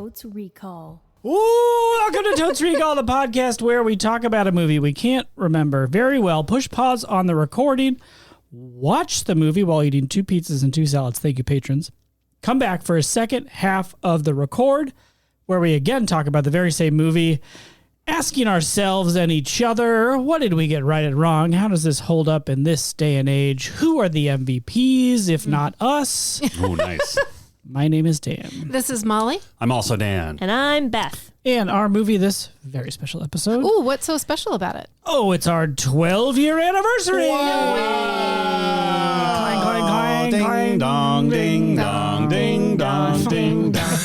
Totes Recall. Ooh, welcome to Totes Recall, the podcast where we talk about a movie we can't remember very well. Push pause on the recording. Watch the movie while eating 2 pizzas and 2 salads. Thank you, patrons. Come back for a second half of the record where we again talk about the very same movie, asking ourselves and each other, what did we get right and wrong? How does this hold up in this day and age? Who are the MVPs, if not us? Oh, nice. My name is Dan. This is Molly. I'm also Dan. And I'm Beth. And our movie this very special episode. Ooh, what's so special about it? Oh, it's our 12-year anniversary. Clang, clang, clang, Ding clang. dong, ding dong, ding dong, ding dong.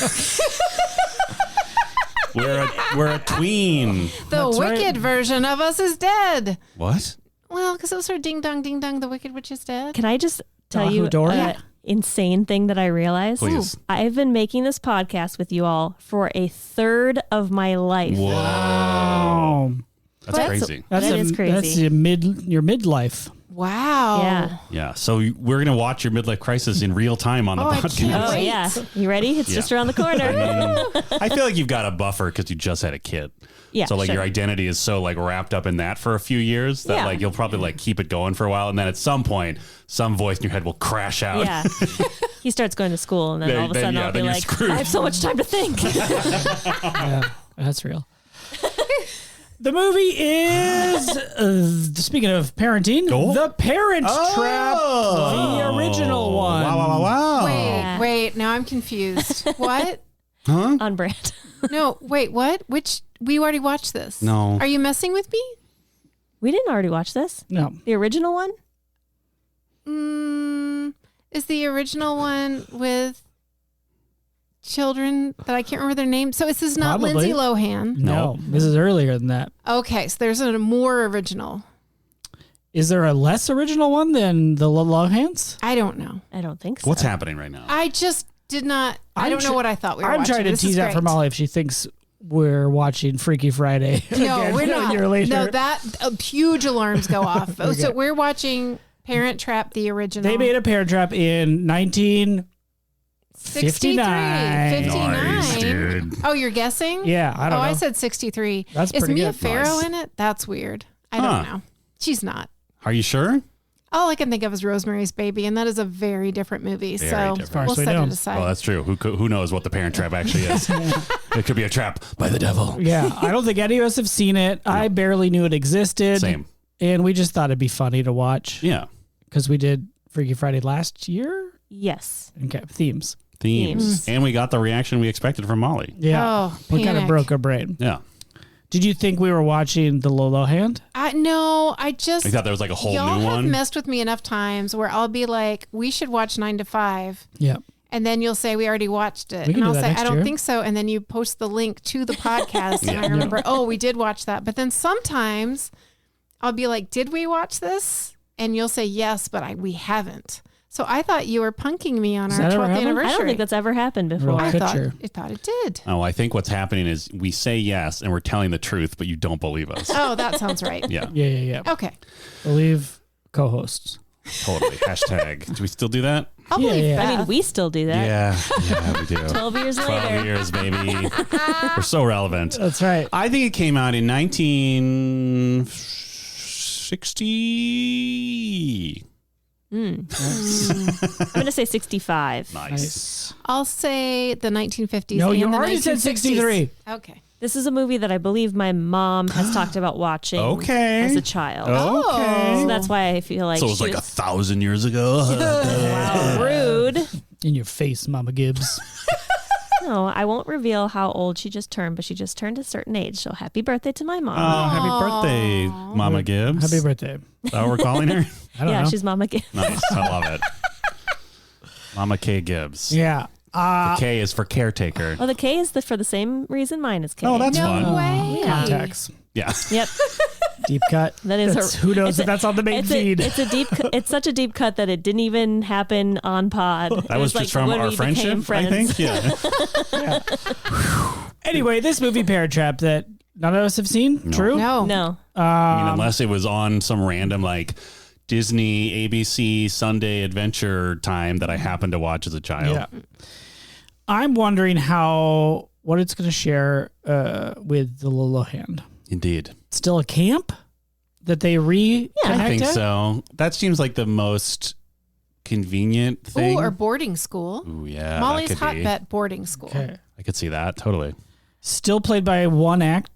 We're a tween. The That's wicked right. version of us is dead. What? Well, because it was her ding dong, the wicked witch is dead. Can I just tell Who, you Dory? an insane thing that I realized? Please. I've been making this podcast with you all for a third of my life. Whoa. Oh, That's What? crazy. That is crazy. That's your midlife. Wow. Yeah. Yeah. So we're going to watch your midlife crisis in real time on the I podcast. can't Oh, wait. yeah. You ready? It's Yeah. just around the corner. I feel like you've got a buffer because you just had a kid. Yeah, So like sure. your identity is so like wrapped up in that for a few years that Yeah. like you'll probably like keep it going for a while, and then at some point some voice in your head will crash out. Yeah. He starts going to school, and then Then- all of a then, sudden yeah, I'll be then you're like, screwed. I have so much time to think. Yeah, that's real. The movie is, speaking of parenting, Cool. The Parent Oh. Trap, the original one. Wow. Yeah. Wait, now I'm confused. What? Huh? On brand. No, wait, what? Which, we already watched this. No. Are you messing with me? We didn't already watch this. No. The original one? Is the original one with children that I can't remember their names? So this is not Probably. Lindsay Lohan. No, this is earlier than that. Okay, so there's a more original. Is there a less original one than the Lohans? I don't know. I don't think so. What's happening right now? I just did not. I I'm don't know tr- what I thought we were I'm watching. trying to This is tease out for great. Molly if she thinks we're watching Freaky Friday. No, again we're a not. year later. No, that huge alarms go off. Okay. So we're watching Parent Trap, the original. They made a Parent Trap in 1959. 59. Nice, dude. Oh, you're guessing? Yeah, I don't know. I said 63. That's Is pretty Mia good. Farrow Nice. in it? That's weird. I Huh. don't know. She's not. Are you sure? All I can think of is Rosemary's Baby, and that is a very different movie. Very so different. As far as we'll we set know. it aside. Well, that's true. Who knows what the Parent Trap actually is? It could be a trap by the devil. Yeah, I don't think any of us have seen it. I barely knew it existed. Same. And we just thought it'd be funny to watch Yeah. because we did Freaky Friday last year. Yes. Okay, themes. Themes. And we got the reaction we expected from Molly. Yeah, Oh, we kind of panic. broke our brain. Yeah. Did you think we were watching the Lolo Hand? No, I just. I thought there was like a whole y'all new have one. messed with me enough times where I'll be like, we should watch 9 to 5. Yeah. And then you'll say, we already watched it. We can And do I'll that say, next I don't year. think so. And then you post the link to the podcast. And Yeah. I remember, oh, we did watch that. But then sometimes I'll be like, did we watch this? And you'll say, yes, but we haven't. So I thought you were punking me on Does our that ever 12th happen? anniversary. I don't think that's ever happened before. Really? I thought Picture. it did. Oh, I think what's happening is we say yes and we're telling the truth, but you don't believe us. Oh, that sounds right. Yeah, Yeah. Okay. Believe co-hosts. totally. Hashtag. Do we still do that? I'll Yeah, believe yeah. Beth. I mean, we still do that. Yeah, we do. 12 years 12 later. years, baby. We're so relevant. That's right. I think it came out in 1960. I'm going to say 65. Nice. I'll say the 1950s. No, and you the already said 1960s. 63. Okay. This is a movie that I believe my mom has talked about watching Okay. as a child. Okay. So that's why I feel like So it was she like 1,000 years ago. wow, rude. In your face, Mama Gibbs. No, I won't reveal how old she just turned, but she just turned a certain age. So happy birthday to my mom. Oh, happy birthday, Mama Gibbs. Happy birthday. Is that what we're calling her? I don't Yeah, know. she's Mama Gibbs. Nice. I love it. Mama K. Gibbs. Yeah. The K is for caretaker. Well, the K is for the same reason mine is K. Oh, that's No fun. way. Contacts. Yeah. Yep. Deep cut. That is That's- her. who knows it's if that's on the main it's feed. it's a deep. It's such a deep cut that it didn't even happen on pod. That was just from our friendship, I think. Yeah. Anyway, this movie Parent Trap that none of us have seen. True? No. No. I mean, unless it was on some random like Disney, ABC, Sunday adventure time that I happened to watch as a child. Yeah. I'm wondering how what it's going to share with the Lolohan. Indeed. Still a camp that they reconnected? I think so. That seems like the most convenient thing. Ooh, or boarding school. Ooh, yeah. Molly's that could Hot be. Bet boarding school. Okay. I could see that. Totally. Still played by one actor?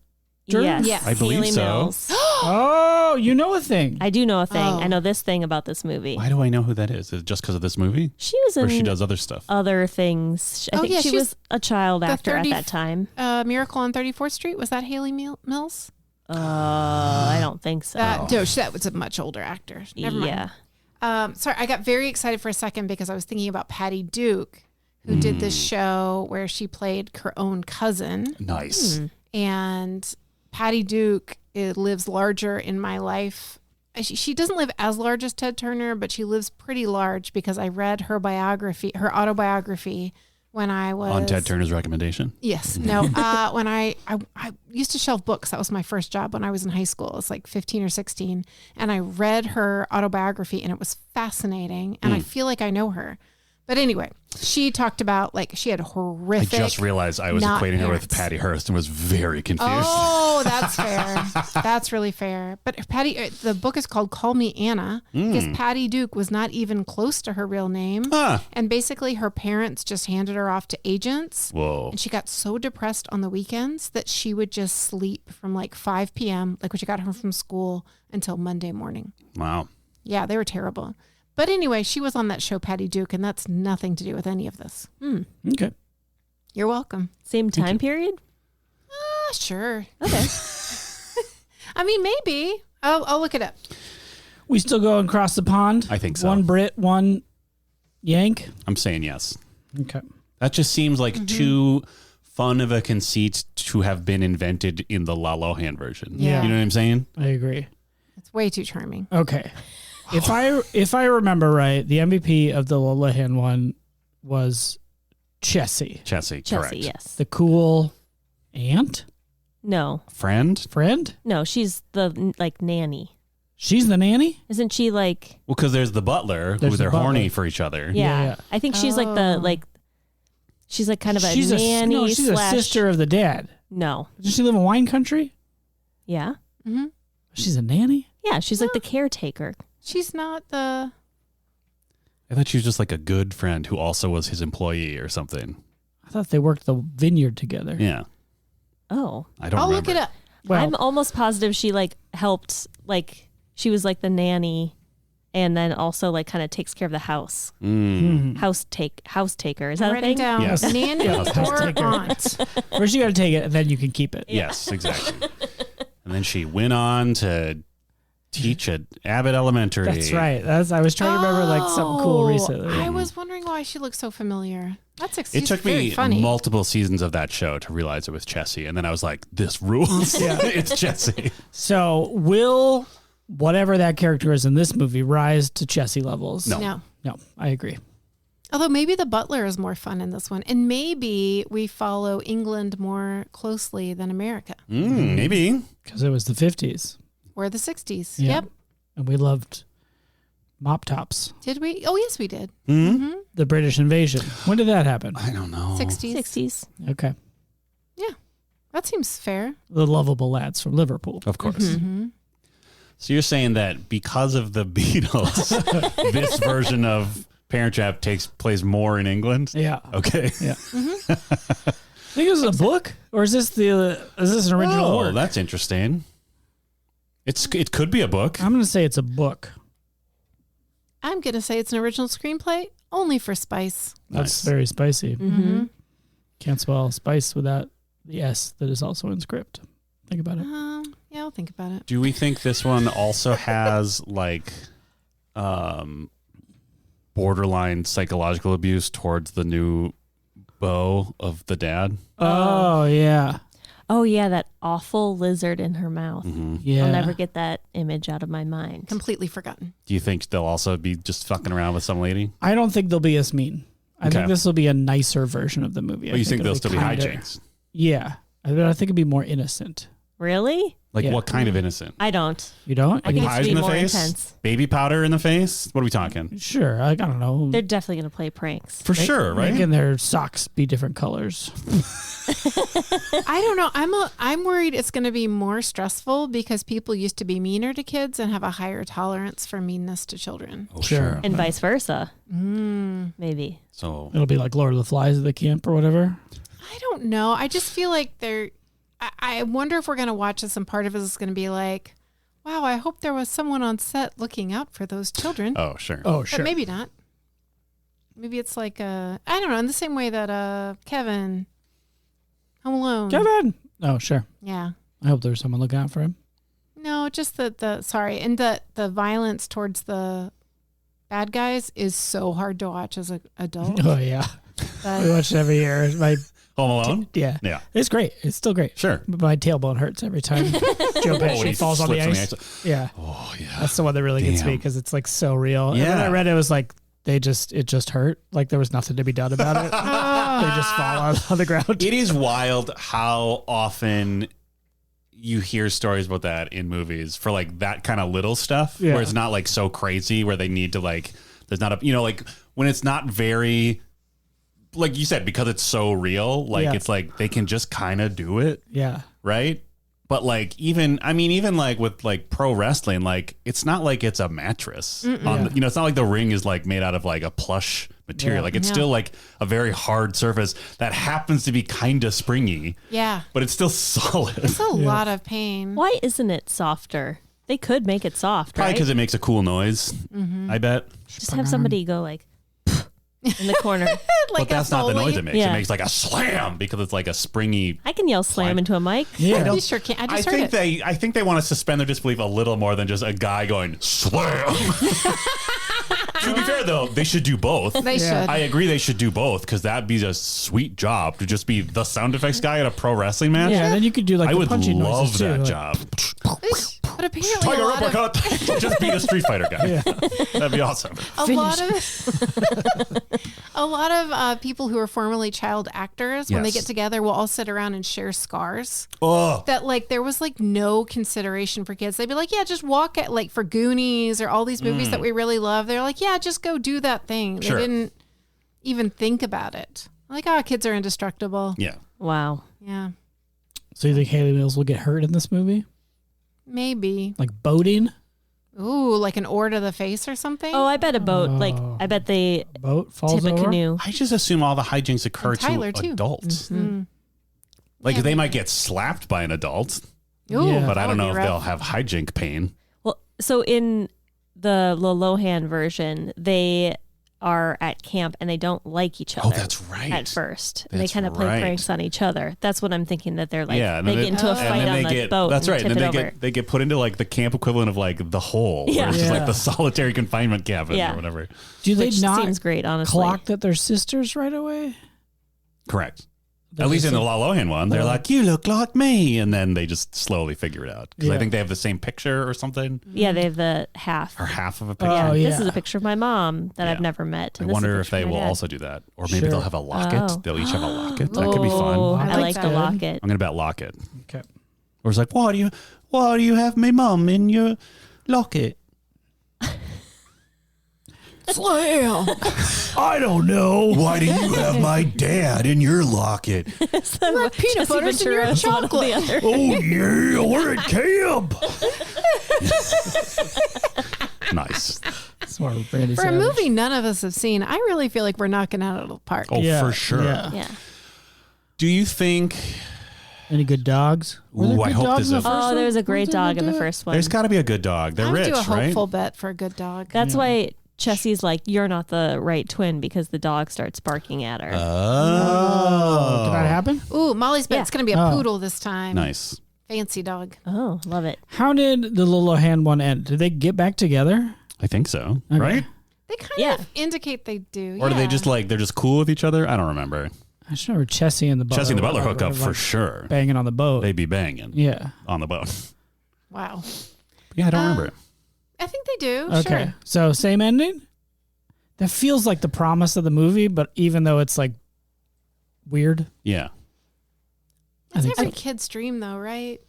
Yes. Yes. I believe Haley so. Mills. Oh, you know a thing. I do know a thing. Oh. I know this thing about this movie. Why do I know who that is? Is it just because of this movie? She was Or in she does other stuff? other things. I Oh, think yeah, she she was a child actor at 30 that time. Miracle on 34th Street. Was that Haley Mills? I don't think so. That was a much older actor. Never mind. Yeah. Sorry, I got very excited for a second because I was thinking about Patty Duke, who did this show where she played her own cousin. Nice. And Patty Duke lives larger in my life. She doesn't live as large as Ted Turner, but she lives pretty large because I read her autobiography, when I was On Ted Turner's recommendation? Yes. No. When I used to shelve books. That was my first job when I was in high school. It was like 15 or 16. And I read her autobiography and it was fascinating. And I feel like I know her. But anyway, she talked about like she had horrific. I just realized I was not equating her with parents. Patty Hearst and was very confused. Oh, that's fair. That's really fair. But Patty, the book is called Call Me Anna because Patty Duke was not even close to her real name. Huh. And basically her parents just handed her off to agents. Whoa. And she got so depressed on the weekends that she would just sleep from like 5 p.m., like when she got home from school, until Monday morning. Wow. Yeah, they were terrible. But anyway, she was on that show, Patty Duke, and that's nothing to do with any of this. Okay. You're welcome. Same time period? Sure. Okay. I mean, maybe. I'll look it up. We still going across the pond? I think so. One Brit, one Yank? I'm saying yes. Okay. That just seems like too fun of a conceit to have been invented in the La Lohan version. Yeah. You know what I'm saying? I agree. It's way too charming. Okay. If I remember right, the MVP of the Lolohan one was Chessie, Chessie, Chessie, correct. yes. the cool aunt, No. Friend? friend. No, she's the like nanny. She's the nanny. Isn't she like Well, because there's the butler who There's the they're horny butler. for each other. yeah. I think she's like the Oh. she's like kind of a She's nanny no, she's slash a sister of the dad. No. Does she live in wine country? Yeah. Mm-hmm. She's a nanny. Yeah, she's like the caretaker. She's not the. I thought she was just like a good friend who also was his employee or something. I thought they worked the vineyard together. Yeah. Oh. I don't I'll remember. look it up. Well, I'm almost positive she like helped she was like the nanny and then also like kind of takes care of the house. House taker. Is that a Write it thing? down. Yes. Nanny Yes, or taker. aunt. first you got to take it, and then you can keep it. Yes, exactly. And then she went on to teach at Abbott Elementary. That's right. I was trying to remember like something cool Oh, recently. I was wondering why she looked so familiar. That's It took very me funny. multiple seasons of that show to realize it was Chessie. And then I was like, this rules. Yeah. It's Chessie. So will whatever that character is in this movie rise to Chessie levels? No. No, I agree. Although maybe the butler is more fun in this one, and maybe we follow England more closely than America Maybe. Because it was the 50s. or the 60s. Yeah. Yep. And we loved mop tops. Did we? Oh, yes, we did. The British invasion. When did that happen? I don't know. 60s. 60s. Okay. Yeah, that seems fair. The lovable lads from Liverpool. Of course. So you're saying that because of the Beatles, this version of Parent Trap takes place more in England? Yeah. Okay. Yeah. I think this is a book, or is this an original work? That's interesting. It could be a book. I'm going to say it's a book. I'm going to say it's an original screenplay only for spice. That's Nice. very spicy. Mm-hmm. Can't spell spice without the S that is also in script. Think about it. Yeah, I'll think about it. Do we think this one also has borderline psychological abuse towards the new beau of the dad? Oh, yeah. Oh yeah, that awful lizard in her mouth. Yeah. I'll never get that image out of my mind. Completely forgotten. Do you think they'll also be just fucking around with some lady? I don't think they'll be as mean. I think Okay. this will be a nicer version of the movie. But you think it'll there'll still be kinda- hijinks? Yeah. I think it'd be more innocent. Really? Like Yeah. what kind of innocent? I don't. You don't? I think Pies it's in be the more face? intense. Baby powder in the face? What are we talking? Sure. I don't know. They're definitely going to play pranks. For sure, right? Making their socks be different colors. I don't know. I'm worried it's going to be more stressful because people used to be meaner to kids and have a higher tolerance for meanness to children. Oh, Sure. And vice versa. Mm. Maybe. So It'll be like Lord of the Flies at the camp or whatever. I don't know. I just feel like I wonder if we're going to watch this and part of it is going to be like, wow, I hope there was someone on set looking out for those children. oh sure. Oh, But sure. maybe not. Maybe it's like, I don't know, in the same way that Kevin, Home Alone. Kevin. Oh, sure. Yeah. I hope there's someone looking out for him. No, just the violence towards the bad guys is so hard to watch as an adult. Oh, yeah. But We watch it every year. Home Alone? Yeah. Yeah. It's great. It's still great. Sure. But my tailbone hurts every time Joe Oh, when he Pesci falls on the slips ice. Yeah. Oh yeah. That's the one that really gets me Damn. because it's like so real. And when Yeah. I read it, it was like it just hurt. Like there was nothing to be done about it. They just fall on the ground. It is wild how often you hear stories about that in movies for like that kind of little stuff Yeah. where it's not like so crazy where they need to like there's not a like when it's not very like you said because it's so real like Yeah. it's like they can just kind of do it, Yeah. right? But like even like with like pro wrestling, like it's not like it's a mattress on the, it's not like the ring is like made out of like a plush material. Yeah. Like it's Yeah. still like a very hard surface that happens to be kind of springy, yeah, but it's still solid. it's a lot of pain. Why isn't it softer? They could make it soft, Probably right? because it makes a cool noise. I bet. Just have somebody go like in the corner. But that's not the noise it makes. Yeah. It makes like a slam because it's like a springy. I can yell slam into a mic. Yeah. You sure can. I just heard it. I think they want to suspend their disbelief a little more than just a guy going slam. To be fair though, they should do both. They Yeah. should. I agree they should do both because that'd be a sweet job to just be the sound effects guy at a pro wrestling match. Yeah. And then you could do like I the would punching love noises too. that like- job. But apparently a Tiger lot of uppercut. Just be the Street Fighter guy. Yeah. That'd be awesome. a lot of people who are formerly child actors when they Yes. get together will all sit around and share scars. Oh, That like there was like no consideration for kids. They'd be like, yeah, just walk at like for Goonies or all these movies that we really love. They're like, yeah, just go do that thing. Sure. They didn't even think about it. Like, oh, kids are indestructible. yeah. Wow. Yeah, So you think Haley Mills will get hurt in this movie? maybe. Like boating? Ooh, like an oar to the face or something. Oh, I bet a boat. Like Oh. I bet they A boat falls tip a over? canoe. I just assume all the hijinks occur And Tyler, to too. adults. Mm. Like Yeah, they maybe. might get slapped by an adult, Ooh, Yeah. but that I don't would know be if rough. they'll have hijink pain. Well, so in the Lohan version, they are at camp and they don't like each other. Oh, that's right. At first, and they That's kind of play right. pranks on each other. That's what I'm thinking. That they're like, Yeah, and they then get into a and fight then on they the get boat. that's right. And And tip then it over. they get put into like the camp equivalent of like the hole, Yeah. where it's just like Yeah. the solitary confinement cabin Yeah. or whatever. Do they Which not seems great, honestly. clock that they're sisters right away? Correct. They're At least just in the like- Lohan one, they're Yeah. like, "You look like me," and then they just slowly figure it out because I Yeah. think they have the same picture or something, Yeah, they have the half. or half of a picture. Oh, This yeah. is a picture of my mom that I've Yeah. never met. I and this is a wonder if picture they of my will dad. also do that, or maybe Sure. they'll have a locket. Oh. They'll each have a locket. That could be Oh, fun. I I like like the that. locket. I'm gonna bet locket. Okay. Or it's like, why do you have my mum in your locket? Slam! I don't know. Why do you have my dad in your locket? Peanut peanut butter's in your chocolate. Oh yeah, we're at camp. Nice. That's what Randy For a Savage. movie none of us have seen, I really feel like we're knocking out of the park. Oh, Yeah, for sure. yeah. Yeah. Do you think Any good dogs? Were there Ooh, I good hope dogs this in is- the first Oh, one? there was a great Was there dog in the good? first one. there's got to be a good dog? They're I would rich, do a right? hopeful bet for a good dog. That's why Chessie's like, you're not the right twin because the dog starts barking at her. Oh, Did that happen? Ooh, Molly's bet Yeah. it's going to be a Oh. poodle this time. Nice. Fancy dog. Oh, love it. How did the Lohan one end? Did they get back together? I think so. Okay. Right? They kind Yeah. of indicate they do. Or do they yeah. just like they're just cool with each other? I don't remember. I just remember Chessie and the butler. Chessie and the butler were- hook up were, for like, sure. banging on the boat. They'd be banging Yeah. on the boat. Wow. Yeah, I don't remember it. I think they do. Okay. Sure. So same ending? That feels like the promise of the movie, but even though it's like weird. Yeah. I It's think every so. kid's dream, though, right?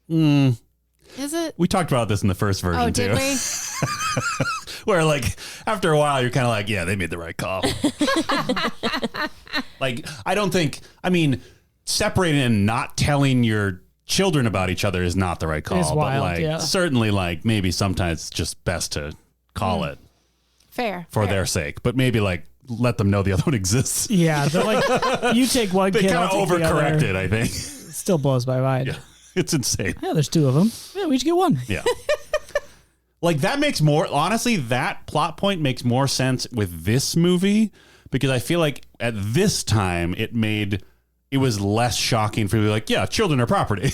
Is it? We talked about this in the first version Oh, too. did we? Where like after a while you're kind of like, yeah, they made the right call. Like I mean, separating and not telling your children about each other is not the right call. It's wild, but like certainly like maybe sometimes it's just best to call it Fair. for their sake. But maybe like let them know the other one exists. Yeah, they're like, you take one They kid, kind I'll of take the other. overcorrected, I think. Still blows my mind. Yeah. It's insane. Yeah, there's 2 of them. Yeah, we each get one. Yeah. Like that makes more, honestly, that plot point makes more sense with this movie because I feel like at this time it was less shocking for you to be like, yeah, children are property.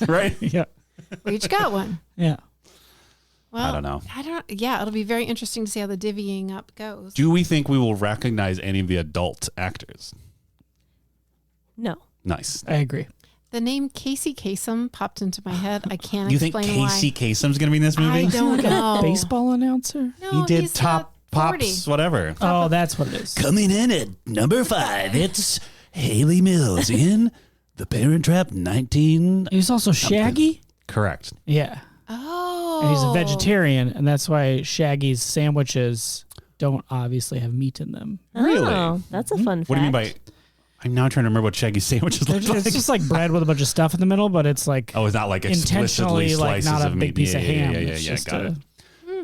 Right? Yeah. We each got one. Yeah. Well, I don't know. Yeah, it'll be very interesting to see how the divvying up goes. Do we think we will recognize any of the adult actors? No. Nice. I agree. The name Casey Kasem popped into my head. I can't You think explain Casey why. Kasem's going to be in this movie? I don't know. Baseball announcer? No, He did he's Top got 40. Pops, whatever. Oh, that's what it is. Coming in at number 5, it's Haley Mills in The Parent Trap 19. He was also Shaggy? Correct. Yeah. Oh. And he's a vegetarian, and that's why Shaggy's sandwiches don't obviously have meat in them. Really? Oh, that's a fun fact. What do you mean by... I'm now trying to remember what Shaggy sandwiches look like. It's just like bread with a bunch of stuff in the middle, but it's like Oh, it's not like explicitly intentionally like slices not a of big meat. piece of ham. Yeah, It's just got a it.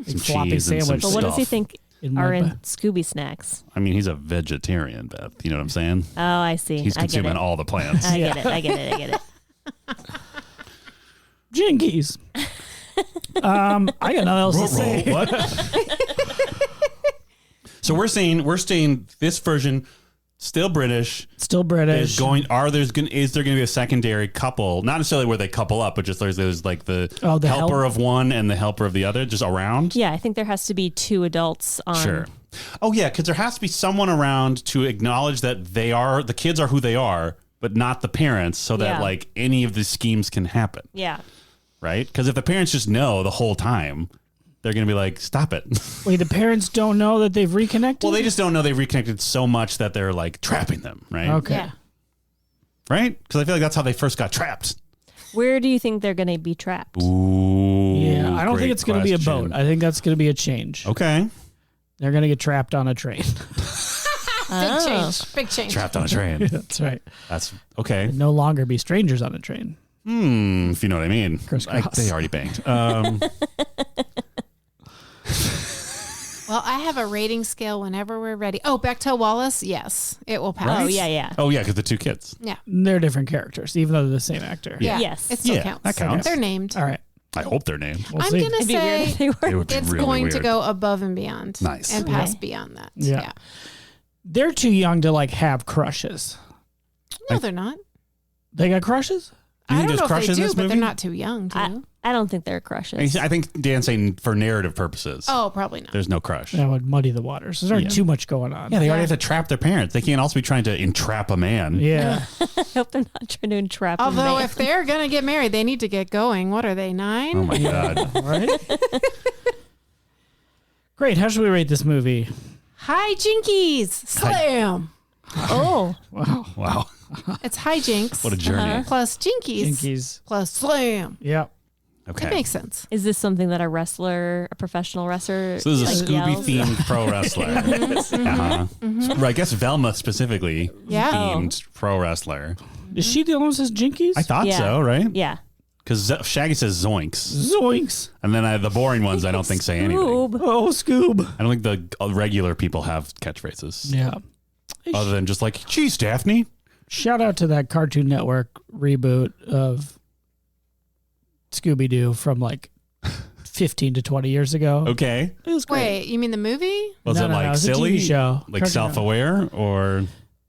big Some floppy cheese and some sandwich. But what does he stuff. think in are my in butt. Scooby snacks? I mean, he's a vegetarian, Beth. You know what I'm saying? Oh, I see. He's I get consuming it. all the plants. I get it. I get it. I get it. Jinkies. I got nothing else to say. What? So we're seeing this version still British. Still British. Is there going to be a secondary couple? Not necessarily where they couple up, but just there's like the helper of one and the helper of the other, just around. Yeah, I think there has to be 2 adults on. Sure. Oh yeah, because there has to be someone around to acknowledge that the kids are who they are, but not the parents, so that like any of the schemes can happen. Yeah. Right? Because if the parents just know the whole time, they're going to be like, stop it. Wait, the parents don't know that they've reconnected? Well, they just don't know they've reconnected so much that they're like trapping them, right? Okay. Yeah. Right? Because I feel like that's how they first got trapped. Where do you think they're going to be trapped? Ooh. Yeah, I don't think great it's going to be a question. boat. I think that's going to be a change. Okay. They're going to get trapped on a train. Big change. Big change. Trapped on a train. That's right. That's okay. No longer be strangers on a train. If you know what I mean. Crisscross. They already banged. Well, I have a rating scale whenever we're ready. Oh, Bechtel Wallace? Yes, it will pass. Oh, yeah. Oh, yeah, because the 2 kids. Yeah. They're different characters, even though they're the same actor. Yeah. Yes. It still Yeah, counts. that counts. They're named. All right. I hope they're named. We'll I'm see. going to It'd be weird if say they It were. would be it's really going weird. to go above and beyond. Nice. And pass beyond that. Yeah. Yeah. They're too young to like have crushes. No, they're not. They got crushes? You I think don't know there's if they crushes in do, this but movie? they're not too young to. I don't think they're crushes. I think Dan's saying for narrative purposes. Oh, probably not. There's no crush. That would muddy the waters. There's not too much going on. Yeah, they already Yeah. have to trap their parents. They can't also be trying to entrap a man. Yeah. I hope they're not trying to entrap a Although man. if they're going to get married, they need to get going. What are they, 9? Oh my God. Right? Great. How should we rate this movie? Hi, Jinkies. Slam. Oh, Wow. Wow. It's hijinks. What a journey. Plus Jinkies. Jinkies. Plus slam. Yep. Okay. It makes sense. is this something that a professional wrestler, So this is a like, Scooby yells? themed pro wrestler. So, I guess Velma specifically Yeah. themed pro wrestler. Is she the one who says Jinkies? I thought Yeah. so, right? Yeah. Because Shaggy says zoinks. Zoinks. And then the boring ones I don't think say anything. Scoob. Oh, Scoob. I don't think the regular people have catchphrases. Yeah. Other than just like, geez, Daphne. Shout out to that Cartoon Network reboot of Scooby-Doo from like 15 to 20 years ago. Okay. It was great. Wait, you mean the movie? Was No, it no, like no, it was a silly? TV show. Like Cartoon self-aware or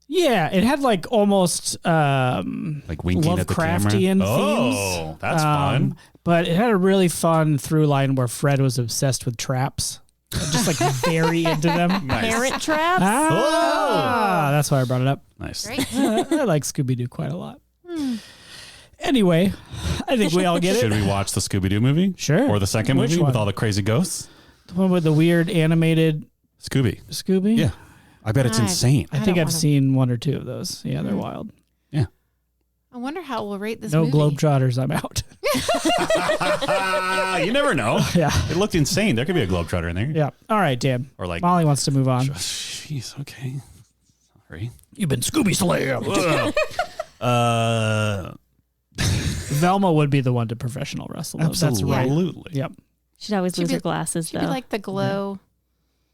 Yeah, it had like almost like winking at the camera? Lovecraftian Oh, themes. that's fun. But it had a really fun through line where Fred was obsessed with traps. Just like very into them. Nice. Parent traps? Ah, that's why I brought it up. Nice. Great. I like Scooby-Doo quite a lot. Anyway, I think we all get Should it. we watch the Scooby-Doo movie? Sure. Or the second Which movie one? with all the crazy ghosts? The one with the weird animated Scooby. Scooby? Yeah. I bet it's I- insane. I I think don't I've wanna- seen 1 or 2 of those. Yeah, they're wild. Yeah. I wonder how we'll rate this No movie. Globetrotters, I'm out. You never know. Yeah. It looked insane. There could be a Globetrotter in there. Yeah. All right, Dan. Or like, Molly wants to move on. jeez, okay. Sorry. You've been Scooby Slammed. Velma would be the one to professional wrestle. Though. That's right. Absolutely. Yep. She'd always lose her glasses, She'd though. be like the glow.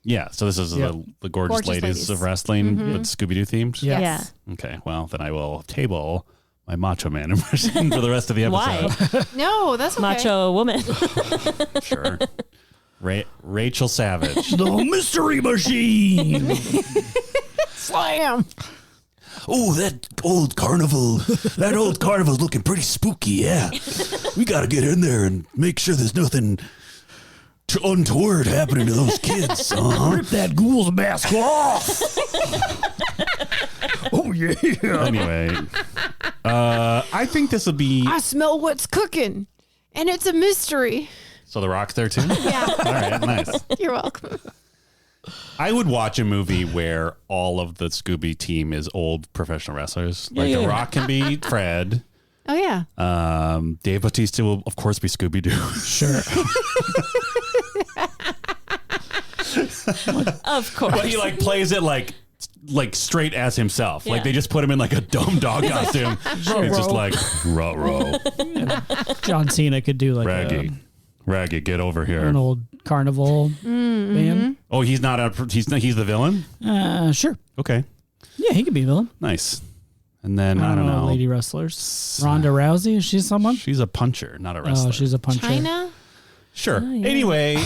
Yeah, so this is the gorgeous ladies of wrestling, but Scooby-Doo themed? Yeah. Yes. Okay, well, then I will table my Macho Man impression for the rest of the episode. Why? No, that's okay. Macho woman. Sure. Rachel Savage. The Mystery Machine. Slam. Oh, that old carnival's looking pretty spooky, yeah. We got to get in there and make sure there's nothing untoward happening to those kids. Rip that ghoul's mask off. Oh, yeah. Anyway, I think this will be... I smell what's cooking, and it's a mystery. So The Rock's there too? Yeah. All right, nice. You're welcome. I would watch a movie where all of the Scooby team is old professional wrestlers. Like The Rock can be Fred. Oh, yeah. Dave Bautista will, of course, be Scooby-Doo. Sure. Of course. But he like plays it like straight as himself. Like Yeah. they just put him in like a dumb dog costume. It's just like ruh. John Cena could do like Raggy, get over here. an old carnival man. Oh, he's he's the villain? Sure. Okay. Yeah, he could be a villain. Nice. And then I don't know. Lady wrestlers. Ronda Rousey, is she someone? She's a puncher, not a wrestler. Oh, she's a puncher. China? Sure. Oh, yeah. Anyway,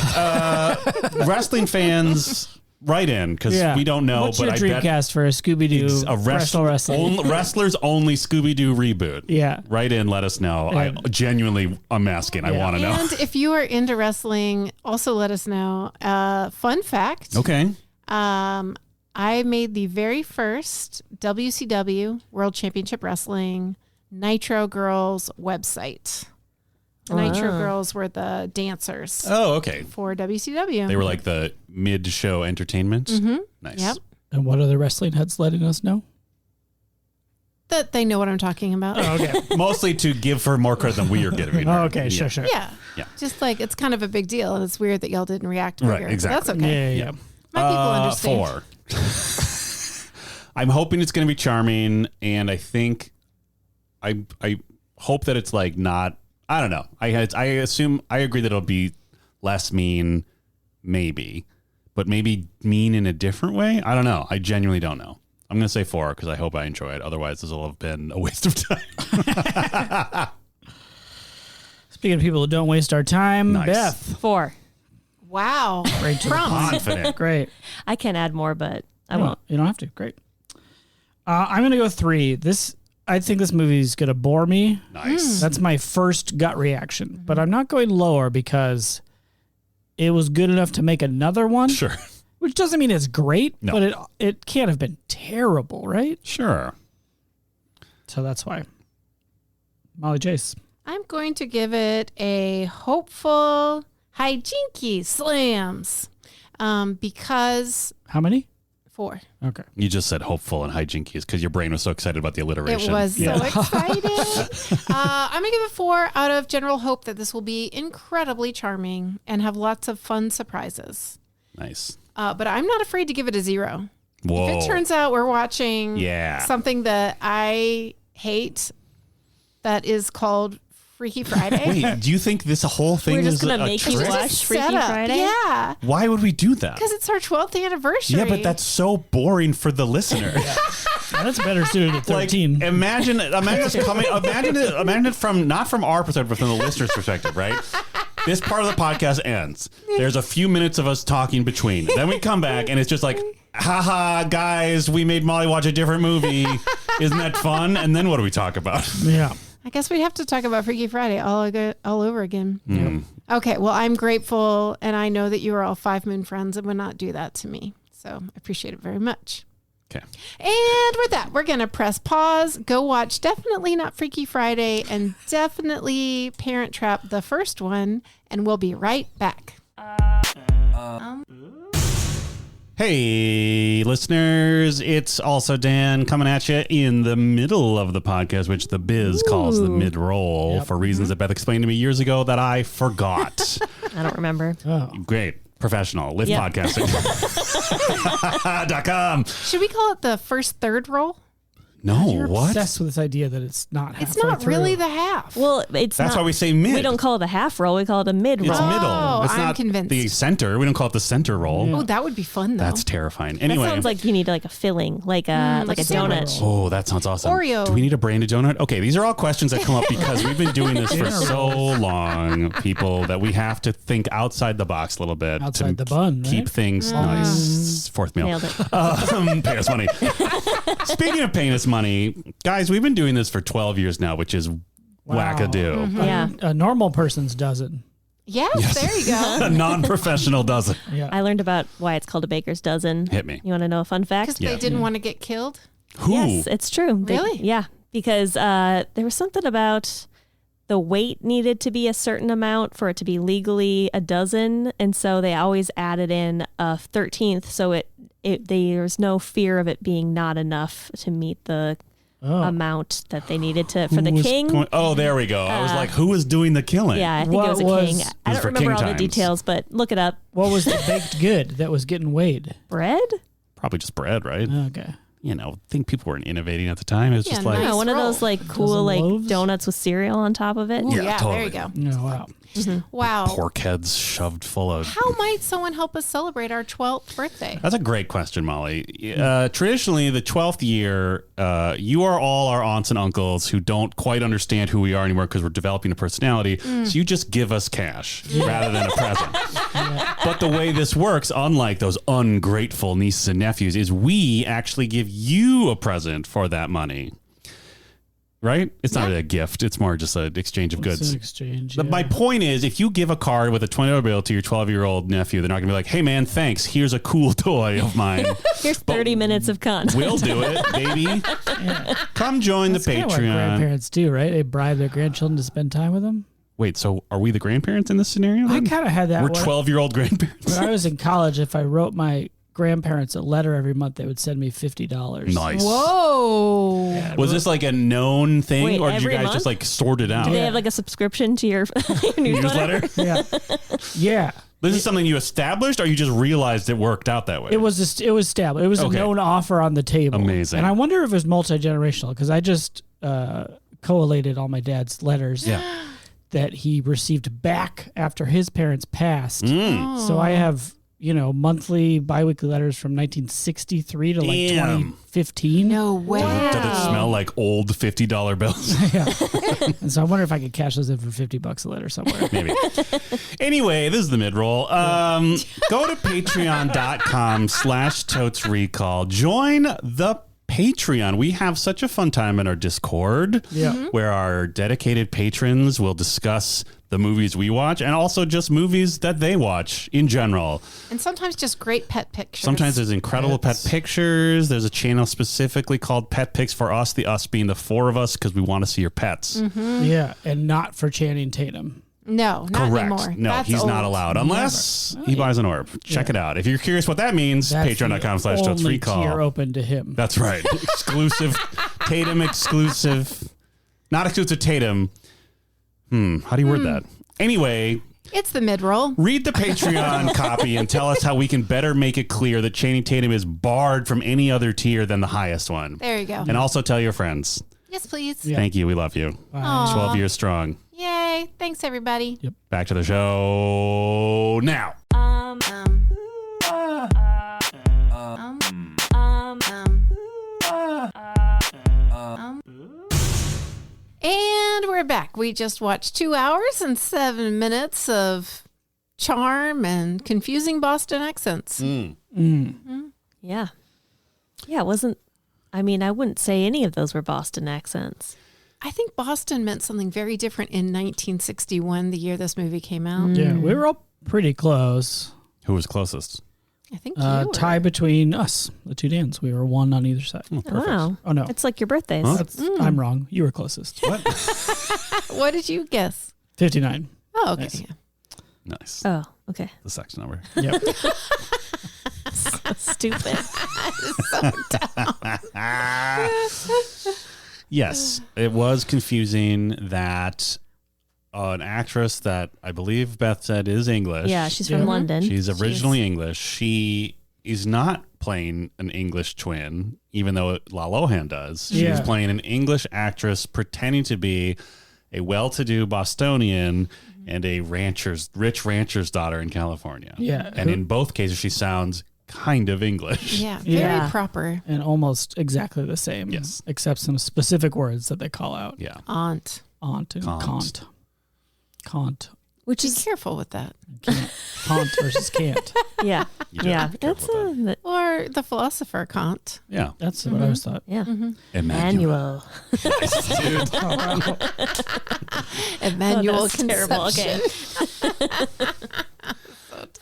wrestling fans, write in because we don't know. What's but your I dream bet cast for a Scooby-Doo a wrestling? wrestlers only Scooby-Doo reboot. Yeah. Write in, let us know. Yeah. I'm asking. I Yeah. want to know. And if you are into wrestling, also let us know. Fun fact. Okay. I made the very first WCW World Championship Wrestling Nitro Girls website. The Nitro Girls were the dancers Oh, okay. for WCW. They were like the mid-show entertainment. Mm-hmm. Nice. Yep. And what are the wrestling heads letting us know? That they know what I'm talking about. Okay. Mostly to give her more credit than we are giving her. Oh, okay, sure. Yeah. Yeah. Just like it's kind of a big deal, and it's weird that y'all didn't react bigger. Right, exactly. That's okay. Yeah. My people understand. 4. I'm hoping it's going to be charming, and I think I hope that it's like not. I don't know. I assume I agree that it'll be less mean, maybe, but maybe mean in a different way. I don't know. I genuinely don't know. I'm going to say 4 because I hope I enjoy it. Otherwise, this will have been a waste of time. Speaking of people who don't waste our time, Nice. Beth. 4. Wow. Great to the Prompts. Confident. Great. I can add more, but I won't. You don't have to. Great. I'm going to go 3. I think this movie is going to bore me. Nice. That's my first gut reaction. But I'm not going lower because it was good enough to make another one. Sure. Which doesn't mean it's great, No. but it can't have been terrible, right? Sure. So that's why. Molly Chase. I'm going to give it a hopeful hijinky slams because How many? 4. Okay. You just said hopeful and hijinkies because your brain was so excited about the alliteration. It was so excited. I'm going to give it 4 out of general hope that this will be incredibly charming and have lots of fun surprises. Nice. But I'm not afraid to give it a 0. Whoa. If it turns out we're watching something that I hate that is called Freaky Friday. Wait, do you think this whole thing We're is just going to a make you trick? watch Freaky Setup. Friday? Yeah. Why would we do that? Because it's our 12th anniversary. Yeah, but that's so boring for the listener. That's better suited at Like, 13. imagine it from not from our perspective, but from the listener's perspective, right? This part of the podcast ends. There's a few minutes of us talking between. Then we come back and it's just like, haha, guys, we made Molly watch a different movie. Isn't that fun? And then what do we talk about? Yeah. I guess we'd have to talk about Freaky Friday all over again. Mm. Okay, well, I'm grateful, and I know that you are all 5 Moon friends and would not do that to me. So I appreciate it very much. Okay. And with that, we're going to press pause, go watch Definitely Not Freaky Friday, and definitely Parent Trap, the first one, and we'll be right back. Hey, listeners, it's also Dan coming at you in the middle of the podcast, which the biz calls the mid-roll for reasons that Beth explained to me years ago that I forgot. I don't remember. Oh. Great. Professional. Liftpodcasting.com. Should we call it the first third roll? No, You're what? obsessed with this idea that it's not It's halfway not through. really the half. Well, it's That's not, why we say mid. we don't call it a half roll. We call it a mid roll. It's middle. Oh, It's I'm not convinced. the center. We don't call it the center roll. Yeah. Oh, that would be fun though. That's terrifying. That Anyway. sounds like you need like a filling, like a like a donut. sandwich. Oh, that sounds awesome. Oreo. Do we need a branded donut? Okay, these are all questions that come up because we've been doing this for so long, people, that we have to think outside the box a little bit. Outside to the bun, Keep right? things nice. Fourth meal. Nailed it. Pay us money. Speaking of paying us money, guys, we've been doing this for 12 years now, which is wackadoo. Yeah. A normal person's dozen. Yes, there you go. A non-professional doesn't. Yeah. I learned about why it's called a baker's dozen. Hit me. You want to know a fun fact? Because they didn't want to get killed. Who? Yes, it's true. Really? Yeah, because there was something about the weight needed to be a certain amount for it to be legally a dozen, and so they always added in a 13th, so there's no fear of it being not enough to meet the amount that they needed to for the king. Oh, there we go. I was like, who was doing the killing? Yeah, I think What it was a was- king. it I was don't for remember king all times. the details, but look it up. What was the baked good that was getting weighed? Bread? Probably just bread, right? Okay. You know, I think people weren't innovating at the time. It was just Yeah, like, nice. No, one of roll. those like cool Dozen like loaves? donuts with cereal on top of it. Ooh, Yeah, yeah, totally. there you go. Oh, wow. Wow. pork heads shoved full of. How might someone help us celebrate our 12th birthday? That's a great question, Molly. Traditionally, the 12th year, you are all our aunts and uncles who don't quite understand who we are anymore because we're developing a personality. So you just give us cash rather than a present. But the way this works, unlike those ungrateful nieces and nephews, is we actually give you a present for that money. Right? It's not really a gift. It's more just an exchange of It's goods. an exchange. But my point is, if you give a card with a $20 bill to your 12-year-old nephew, they're not going to be like, hey, man, thanks. Here's a cool toy of mine. Here's 30 minutes of content. We'll do it, baby. Come join That's the kinda what Patreon. grandparents do, right? They bribe their grandchildren to spend time with them. Wait, so are we the grandparents in this scenario? I then? kind of had that. We're when- 12-year-old grandparents. When I was in college, if I wrote my grandparents a letter every month, they would send me $50. Nice. Whoa. Yeah, Was this like a known thing, Wait, or did you every guys month? just like sort it out? Do they have like a subscription to your newsletter? Newsletter? Yeah. Yeah. This is something you established, or you just realized it worked out that way? It was established. It was Okay. a known offer on the table. Amazing. And I wonder if it was multi-generational because I just collated all my dad's letters Yeah. that he received back after his parents passed. Mm. So I have, monthly, biweekly letters from 1963 to like Damn. 2015. No way. Does it smell like old $50 bills? Yeah. And so I wonder if I could cash those in for $50 a letter somewhere. Maybe. Anyway, this is the mid-roll. Go to patreon.com/Totes Recall. Join the Patreon. We have such a fun time in our Discord Yeah. where our dedicated patrons will discuss the movies we watch and also just movies that they watch in general. And sometimes just great pet pictures. Sometimes there's incredible pet pictures. There's a channel specifically called Pet Pics for us, the us being the four of us because we want to see your pets. Yeah. And not for Channing Tatum. No, not Correct. anymore. No, That's he's not old. allowed unless he buys an orb. Check it out. If you're curious what that means, That's patreon.com/Totes the only Recall. tier open to him. That's right. Exclusive. Tatum exclusive. Not exclusive Tatum. How do you word that? Anyway, It's the mid-roll. read the Patreon copy and tell us how we can better make it clear that Channing Tatum is barred from any other tier than the highest one. There you go. And also tell your friends. Yes, please. Yeah. Thank you. We love you. Aw. 12 years strong. Yay. Thanks, everybody. Back to the show now. And we're back. We just watched 2 hours and 7 minutes of charm and confusing Boston accents. Yeah. Yeah, it wasn't. I mean, I wouldn't say any of those were Boston accents. I think Boston meant something very different in 1961, the year this movie came out. Yeah. We were all pretty close. Who was closest? I think you were. Tie between us, the two Dans. We were one on either side. Wow. Oh, no. It's like your birthdays. Huh? I'm wrong. You were closest. What? What did you guess? 59. Oh, okay. Nice. Yeah. Nice. Oh, okay. The sex number. Yep. Stupid. Yes, it was confusing that an actress that I believe Beth said is English. Yeah, she's from London. She's originally English. She is not playing an English twin, even though La Lohan does. She's playing an English actress pretending to be a well-to-do Bostonian and a rich rancher's daughter in California. Yeah. And in both cases, she sounds kind of English. Yeah, very proper. And almost exactly the same. Yes. Except some specific words that they call out. Yeah. Aunt. Aunt and Cont. Cont. Which Be is careful with that. Cont versus can't. yeah. You do Yeah. have to be That's careful with Or the philosopher Kant. Yeah. That's what I always thought. yeah. Emmanuel. Manuel. Emmanuel That's terrible. Okay.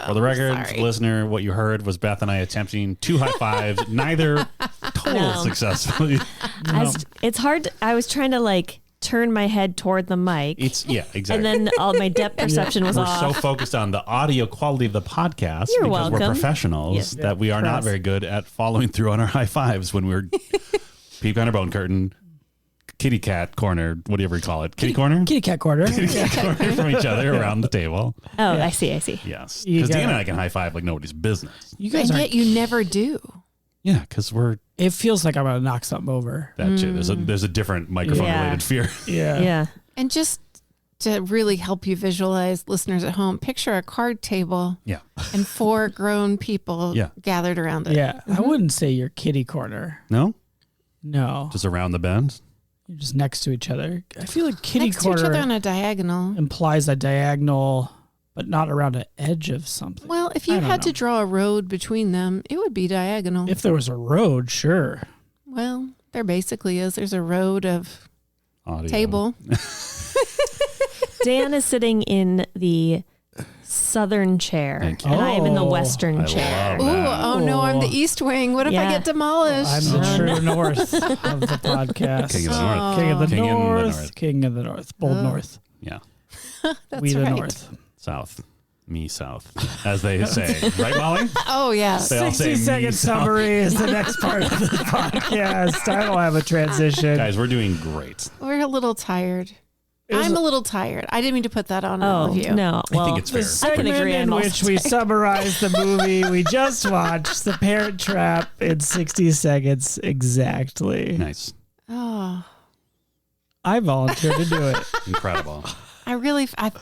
For the record, Sorry. listener, what you heard was Beth and I attempting 2 high fives, neither total No. successfully. It's hard. I was trying to like turn my head toward the mic. Exactly. And then all my depth perception was we're off. so focused on the audio quality of the podcast You're because we're welcome. professionals Yes. that we are not very good at following through on our high fives when we're peep on our bone curtain, kitty cat corner, whatever you call it. Kitty corner? Kitty cat quarter. Kitty cat corner from each other around the table. Oh, I see. Yes. You Because Dan gotta- and I can high five like nobody's business. You guys And are. yet you never do. Yeah, because we're It feels like I'm gonna knock something over. that too. There's a different microphone related fear. Yeah. Yeah. And just to really help you visualize, listeners at home, picture a card table Yeah. and 4 grown people gathered around it. Yeah. I wouldn't say you're kitty corner. No? No. Just around the bend? You're just next to each other. I feel like kitty Next to each other corner on a diagonal. implies a diagonal, but not around an edge of something. Well, if I you don't had know. to draw a road between them, it would be diagonal. If there was a road, sure. Well, there basically is. There's a road of Audio. table. Dan is sitting in the southern chair, Thank and you. I am in the Oh. western I chair. love Ooh, that. oh no, I'm the east wing. What if I Yeah. get demolished? I'm the true north of the podcast. King of the North. King of the King in the north. north. King of the north. Bold north. Yeah. That's We the right. north. South. Me south, as they say. Right, Molly? Oh yeah. They all say 60-second me south. summary is the next part of the podcast. I don't have a transition. Guys, we're doing great. We're a little tired. I'm a little tired. I didn't mean to put that on all Oh of you. no! Well, I think it's fair. I can Segment agree. in I'm also which we tired. summarize the movie we just watched, The Parent Trap, in 60 seconds exactly. Nice. Oh, I volunteered to do it. Incredible. I've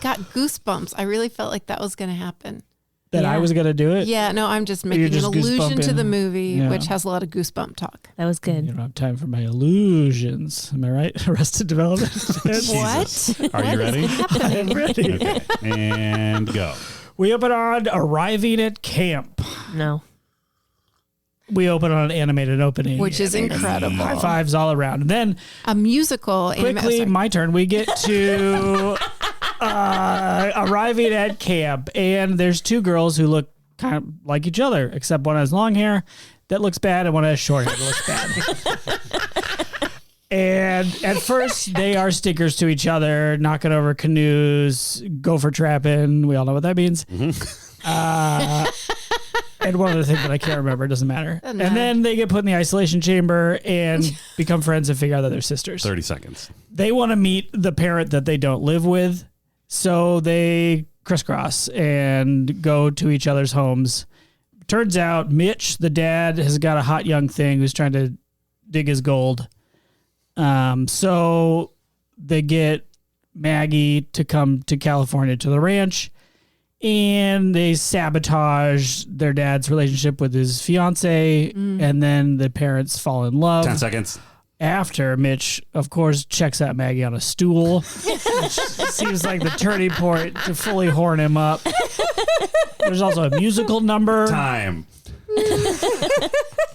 got goosebumps. I really felt like that was going to happen. That I Yeah. was going to do it. Yeah, no, I'm just You're making just an allusion to goosebumping. the movie, Yeah. which has a lot of goosebump talk. That was You good. don't have time for my illusions. Am I right? Arrested Development. Jesus. What? Are you ready? I'm ready. Okay. And go. We open on arriving at camp. No. We open on an animated opening. Which is incredible. High fives all around. And then A musical. quickly, my turn. We get to arriving at camp, and there's 2 girls who look kind of like each other, except one has long hair that looks bad, and one has short hair that looks bad. And at first, they are stickers to each other, knocking over canoes, gopher trapping. We all know what that means. And one other thing that I can't remember, it doesn't matter. Doesn't And matter. then they get put in the isolation chamber and become friends and figure out that they're sisters. 30 seconds. They want to meet the parent that they don't live with, so they crisscross and go to each other's homes. Turns out Mitch, the dad, has got a hot young thing who's trying to dig his gold. So they get Maggie to come to California to the ranch, and they sabotage their dad's relationship with his fiance, and then the parents fall in love. 10 seconds. After Mitch, of course, checks out Maggie on a stool, which seems like the turning point to fully horn him up. There's also a musical number. Time.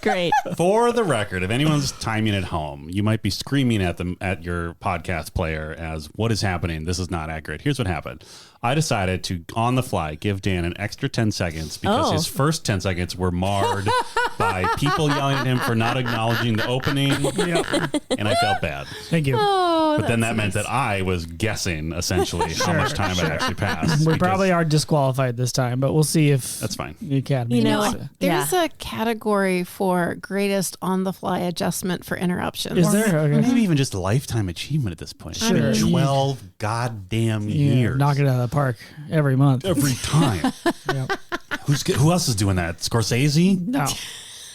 Great. For the record, if anyone's timing at home, you might be screaming at them at your podcast player as what is happening. This is not accurate. Here's what happened. I decided to, on the fly, give Dan an extra 10 seconds because Oh. his first 10 seconds were marred by people yelling at him for not acknowledging the opening, and I felt bad. Thank you. Oh, But then that meant that I was guessing essentially how much time had actually passed. We because probably are disqualified this time, but we'll see if That's fine. the Academy. You know, gets it. There's a category for greatest on-the-fly adjustment for interruptions. Is there? Okay. Maybe even just lifetime achievement at this point. It's Sure. been 12 goddamn Yeah, years. knock it out of the park every month. Every time. Yep. Who else is doing that? Scorsese? No,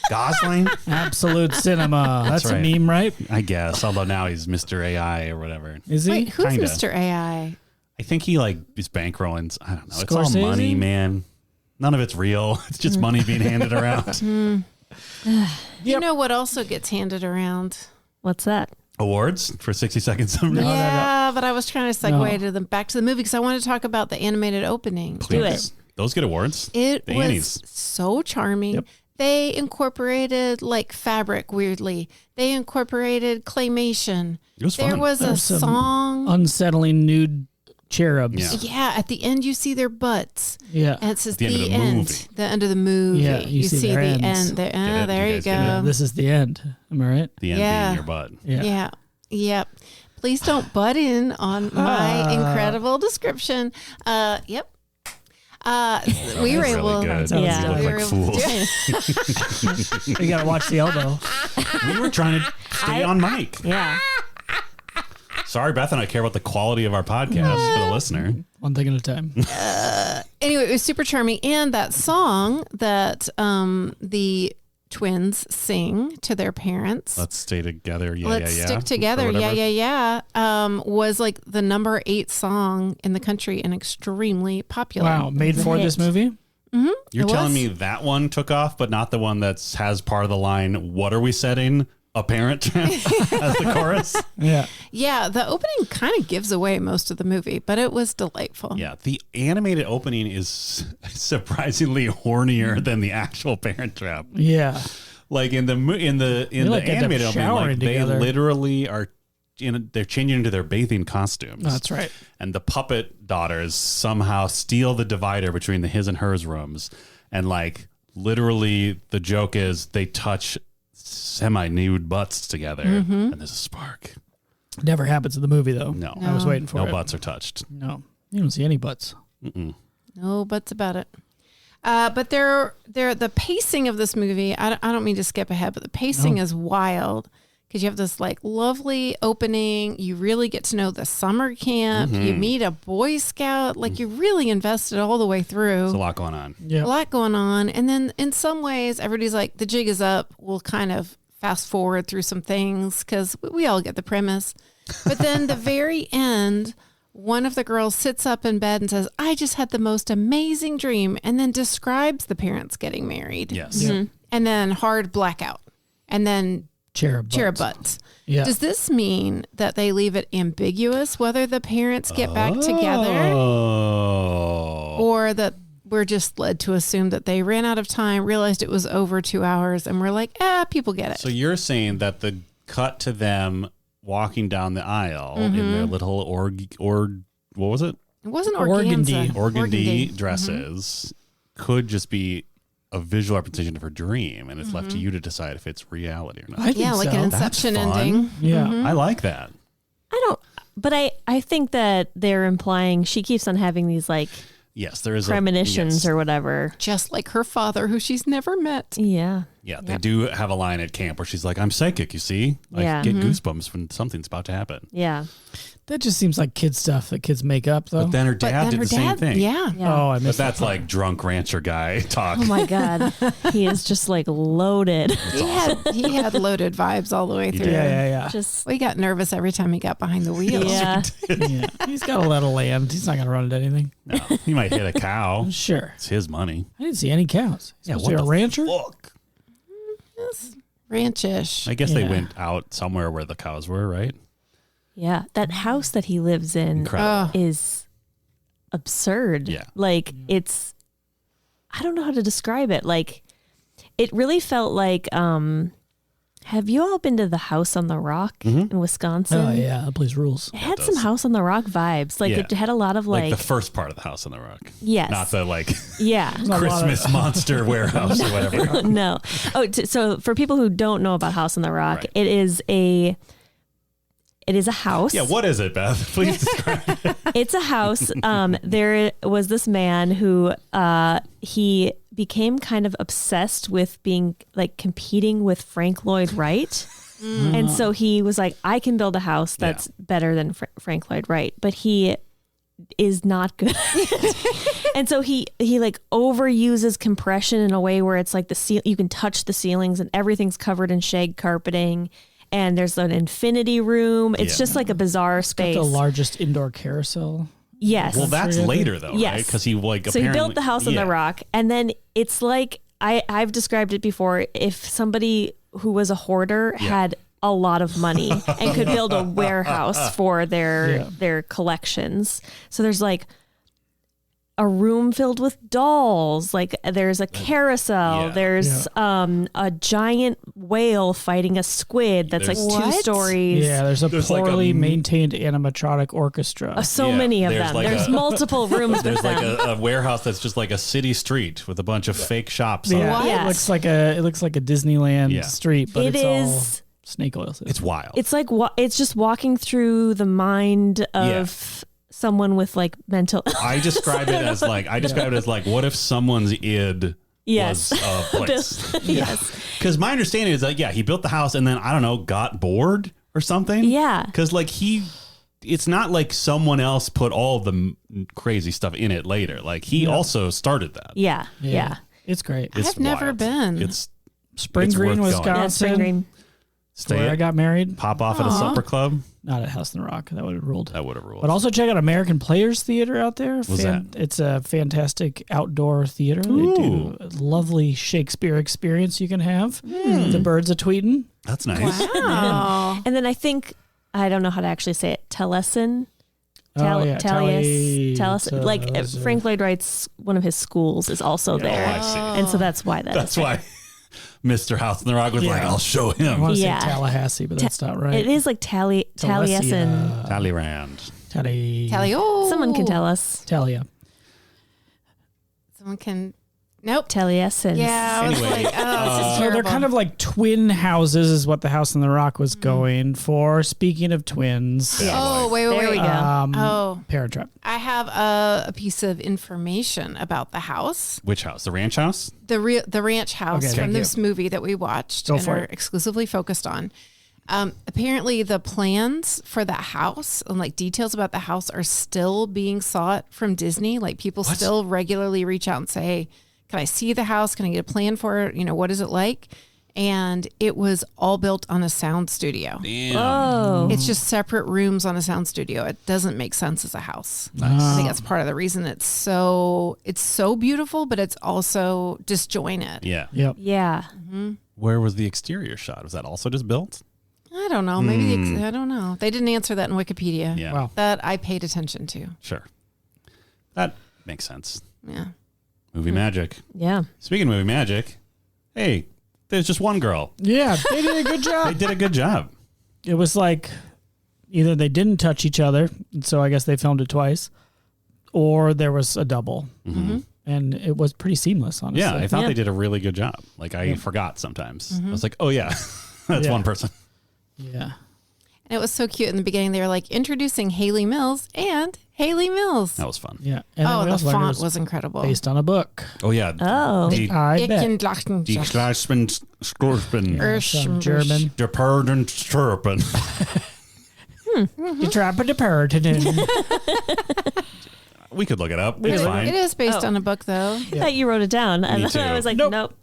Gosling? absolute cinema. That's right. a meme, right? I guess. Although now he's Mr. AI or whatever. Is he? Wait, who's Kinda. Mr. AI? I think he is bankrolling. I don't know. It's all Scorsese? money, man. None of it's real. It's just money being handed around. You know what also gets handed around? What's that? Awards for 60 Seconds of No, Yeah, but I was trying to segue No. to the back to the movie because I wanted to talk about the animated opening. Do it. Those get awards. It The was Annies. so charming. Yep. They incorporated like fabric weirdly. They incorporated claymation. It was There fun. was a There's some song. Unsettling nude cherubs. Yeah. Yeah, at the end you see their butts. Yeah. And it says the end of the end. movie. The end of the movie. Yeah, you see see their the ends. end. The, it? there You you guys get go. it? This is the end. Am I right? The end Yeah. being your butt. Yeah. Yep. Please don't butt in on my incredible description. Yep. We were That's able. really good. Yeah. You look we like were able to fools. do it. You got to watch the elbow. We were trying to stay on mic. Yeah. Sorry, Beth and I care about the quality of our podcast for the listener. One thing at a time. Anyway, it was super charming, and that song that the twins sing to their parents. Let's stay together. Yeah, Let's yeah, yeah. stick together. Or Yeah, whatever. yeah. Was like the number 8 song in the country and extremely popular. Wow. Made It's a for hit. this movie? You're It telling was. me that one took off, but not the one that has part of the line, "What are we setting?" A parent as the chorus. Yeah. Yeah, the opening kind of gives away most of the movie, but it was delightful. Yeah, the animated opening is surprisingly hornier than the actual Parent Trap. Yeah. Like in the like end up animated opening, showering like they together. literally are. They're changing into their bathing costumes. No, that's right. And the puppet daughters somehow steal the divider between the his and hers rooms. And like literally the joke is they touch semi-nude butts together and there's a spark. Never happens in the movie, though. No. I was waiting for No it. butts are touched. No. You don't see any butts. No buts about it. But the pacing of this movie, I don't mean to skip ahead, but the pacing is wild because you have this like lovely opening. You really get to know the summer camp. You meet a Boy Scout. Like you're really invested all the way through. There's a lot going on. Yeah. A lot going on. And then in some ways, everybody's like, the jig is up. We'll kind of fast forward through some things because we all get the premise. But then the very end, one of the girls sits up in bed and says, I just had the most amazing dream, and then describes the parents getting married. Yes. And then hard blackout. And then Cherub butts. Yeah. Does this mean that they leave it ambiguous whether the parents get back together? Oh. Or that we're just led to assume that they ran out of time, realized it was over 2 hours, and we're like, people get it. So you're saying that the cut to them walking down the aisle in their little what was it? It wasn't Organdy. organza. Organdy dresses could just be a visual representation of her dream, and it's left to you to decide if it's reality or not. I think Yeah, like so. an Inception That's fun. ending. Yeah. I like that. I don't, but I think that they're implying she keeps on having these like Yes, there is premonitions or whatever. Just like her father, who she's never met. Yeah. Yeah, they do have a line at camp where she's like, "I'm psychic, you see? I Yeah. get goosebumps when something's about to happen." Yeah. That just seems like kid stuff that kids make up, though. But then her But dad then did her the same dad, thing. yeah. Yeah. Oh, I But missed that's like drunk rancher guy talk. Oh my God. He is just like loaded. He had loaded vibes all the way through. Yeah. Just We got nervous every time he got behind the wheel. yeah. Yeah. He's got to let it land. He's not going to run into anything. No, he might hit a cow. Sure. It's his money. I didn't see any cows. Yeah, Was he a rancher? fuck? Ranchish. I guess they Yeah. went out somewhere where the cows were, right? Yeah. That house that he lives in Incredible. is absurd. Yeah. Like it's, I don't know how to describe it. Like it really felt like Have you all been to the House on the Rock Mm-hmm. in Wisconsin? Oh yeah, that place rules. It had some House on the Rock vibes. Like Yeah. it had a lot of Like the first part of the House on the Rock. Yes. Not the like yeah. Christmas monster warehouse or whatever. No. Oh, so for people who don't know about House on the Rock, Right. it is a house. Yeah, what is it, Beth? Please describe it. It's a house. There was this man who he became kind of obsessed with being like competing with Frank Lloyd Wright. And so he was like, I can build a house that's better than Frank Lloyd Wright, but he is not good. And so he like overuses compression in a way where it's like you can touch the ceilings and everything's covered in shag carpeting. And there's an infinity room. It's just like a bizarre space. The largest indoor carousel. Yes. Well, that's later though, Yes. right? Because he like So he apparently built the house on the rock, and then it's like I've described it before. If somebody who was a hoarder had a lot of money and could build a warehouse for their collections, so there's like a room filled with dolls. Like there's a carousel. Yeah. There's a giant whale fighting a squid that's like There's- 2 stories. Yeah, there's a There's like poorly a- maintained animatronic orchestra. So Yeah, many of there's them. like There's a- multiple rooms There's with like them. a warehouse that's just like a city street with a bunch of fake shops. Yeah, on it. Yes. it looks like a Disneyland Yeah. street, but It it's all is. snake oil. It's wild. It's like it's just walking through the mind of someone with like mental. I describe it as like what if someone's id Yes. was a place? Yes. Because my understanding is that he built the house and then I don't know, got bored or something. Yeah. Because like it's not like someone else put all the crazy stuff in it later. Like he also started that. Yeah. Yeah. It's great. It's I've never wild. been. It's Spring it's Green, worth going. Yeah, Wisconsin. Spring Green. stay Where I at, got married. pop off at a supper club. Not at House on the Rock. That would have ruled. That would have ruled. But also check out American Players Theater out there. What's that? It's a fantastic outdoor theater. They do a lovely Shakespeare experience you can have. The birds a tweeting. That's nice. Oh. And then I think I don't know how to actually say it. Taliesin. Taliesin. Taliesin. Like Frank Lloyd Wright's one of his schools is also there, I see. and so that's why That's why Mr. House on the Rock was like, I'll show I him. want to Yeah. say Tallahassee, but that's not right. It is like Taliesin. Talleyrand. Talio. Someone can tell us. Talia. Someone can. Nope. Taliesin. Yeah. I was Anyway, like, oh, this is So they're terrible. kind of like twin houses, is what the House on the Rock was going for. Speaking of twins, Oh, wait. There we go. Oh, Parent Trap. I have a piece of information about the house, Which house? The ranch house? the ranch house Okay, from thank this movie that we watched Go and for are it. exclusively focused on. Apparently, the plans for that house and like details about the house are still being sought from Disney. Like people still regularly reach out and say, "Hey, can I see the house? Can I get a plan for it? You know, what is it like?" And it was all built on a sound studio. Damn. Oh. It's just separate rooms on a sound studio. It doesn't make sense as a house. I think that's part of the reason it's so beautiful, but it's also disjointed. Yeah. Yep. Yeah. Where was the exterior shot? Was that also just built? I don't know. Maybe I don't know. They didn't answer that in Wikipedia. Yeah. Wow. That I paid attention to. Sure. That makes sense. Yeah. Movie magic. Yeah. Speaking of movie magic, hey, there's just one girl. Yeah, they did a good They job. did a good job. It was like either they didn't touch each other, and so I guess they filmed it twice, or there was a double. And it was pretty seamless, honestly. Yeah, I thought Yeah. they did a really good job. Like I forgot sometimes. I was like, oh yeah, that's Yeah. one person. Yeah. And it was so cute in the beginning. They were like introducing Haley Mills and Haley Mills. That was fun. Yeah. And Oh, then we the also learned it font was incredible. based on a book. Oh yeah. Oh. Die I bet. Schleichman Skorpen. Some German. Der Perden Sturpen. You trap a bird. We could look it up. We It's could. fine. It is based Oh. on a book, though. I thought you wrote it down. And Me then I too. was like, Nope. nope.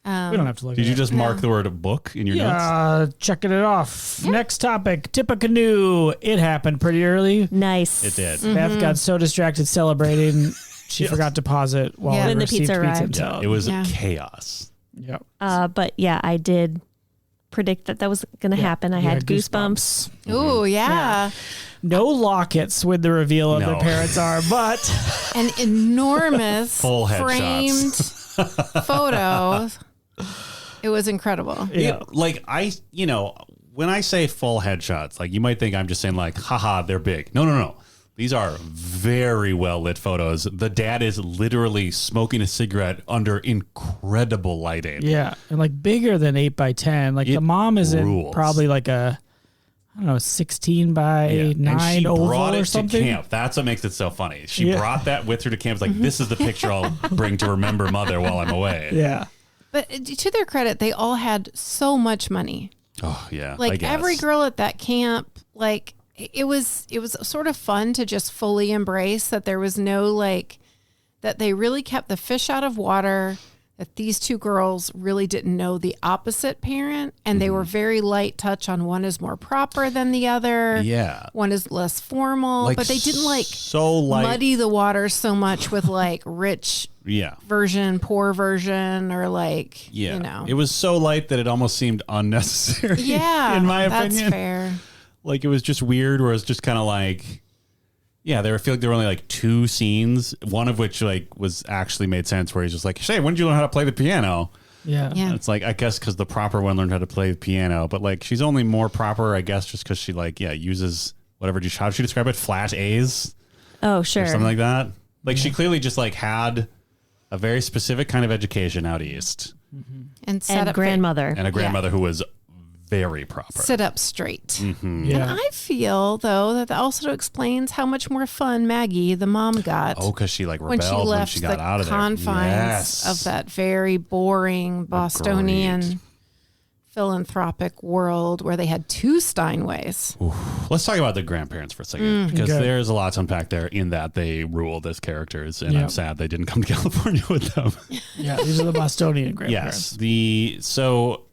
We don't have to look Did it you up. just mark the word book in your notes? Yeah, checking it off. Next topic, tip a canoe. It happened pretty early. Nice. It did. Beth got so distracted celebrating, she forgot to pause it while Yeah. we When the received pizza pizza. arrived. Yeah, it was Yeah. chaos. Yep. But yeah, I did predict that was going to happen. I You had goosebumps. Ooh, yeah. No lockets with the reveal of their No. parents are, but An enormous Full framed headshots. photo. It was incredible. Yeah. Like when I say full headshots, like you might think I'm just saying like, haha, they're big. No. These are very well lit photos. The dad is literally smoking a cigarette under incredible lighting. Yeah, and like bigger than 8x10. Like the mom is in probably like a, I don't know, 16 by 9 and she oval brought it or something. to camp. That's what makes it so funny. She brought that with her to camp. It's like, this is the picture I'll bring to remember mother while I'm away. Yeah. But to their credit, they all had so much money. Oh yeah, Like every girl at that camp, like it was sort of fun to just fully embrace that there was no like, that they really kept the fish out of water, that these two girls really didn't know the opposite parent, and they were very light touch on one is more proper than the other. Yeah. One is less formal, Like, but they didn't like so light. muddy the water so much with like rich version, poor version, or like, you know. It was so light that it almost seemed unnecessary. Yeah. in my opinion. That's fair. Like it was just weird, where it's just kind of like, I feel like there were only like 2 scenes, one of which like was actually made sense, where he's just like, "Hey, when did you learn how to play the piano?" Yeah. Yeah. It's like, I guess because the proper one learned how to play the piano, but like she's only more proper, I guess, just because she like uses whatever. How did she describe it? Flat A's Oh, or sure. something like that. Like she clearly just like had a very specific kind of education out east, And set And up grandmother. and a grandmother who was very proper. sit up straight. Yeah. And I feel though that also explains how much more fun Maggie, the mom, got. Oh, because she like when rebelled she left got the out of there. confines Yes. of that very boring Bostonian Agreed. philanthropic world where they had 2 Steinways. Let's talk about the grandparents for a second, because Okay. there's a lot to unpack there in that they ruled as characters, and Yeah. I'm sad they didn't come to California with them. Yeah, these are the Bostonian grandparents. Yes. So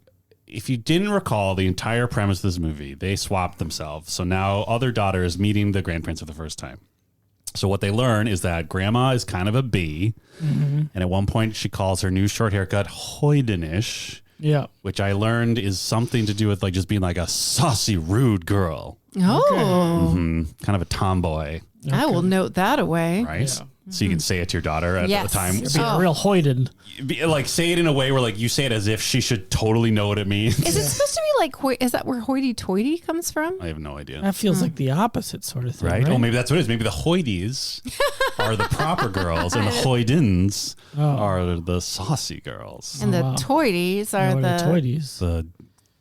if you didn't recall the entire premise of this movie, they swapped themselves. So now other daughter is meeting the grandparents for the first time. So what they learn is that grandma is kind of a bee. And at one point she calls her new short haircut hoydenish, Yeah. which I learned is something to do with like just being like a saucy, rude girl. Oh, Kind of a tomboy, I will note that away. right? Yeah. So you can say it to your daughter at Yes. the time. You're being a real hoyden. Like say it in a way where like you say it as if she should totally know what it means. Is it supposed to be like, is that where hoity-toity comes from? I have no idea. That feels like the opposite sort of thing, Right? right? Oh, maybe that's what it is. Maybe the hoidies are the proper girls, and the hoydens are the saucy girls. And the wow. toities are What are the toities? The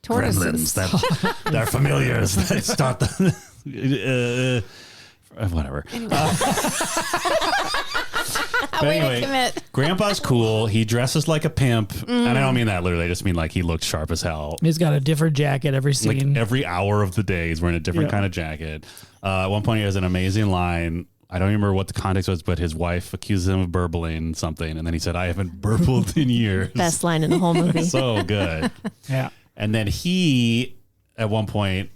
tortoises. gremlins that they're familiars that start the whatever. But Way to anyway, commit. Grandpa's cool. He dresses like a pimp, and I don't mean that literally. I just mean like he looked sharp as hell. He's got a different jacket every Like scene. every hour of the day, he's wearing a different Yeah. kind of jacket. At one point, he has an amazing line. I don't remember what the context was, but his wife accuses him of burbling something, and then he said, "I haven't burbled in years." Best line in the whole movie. So good. Yeah. And then he, at one point,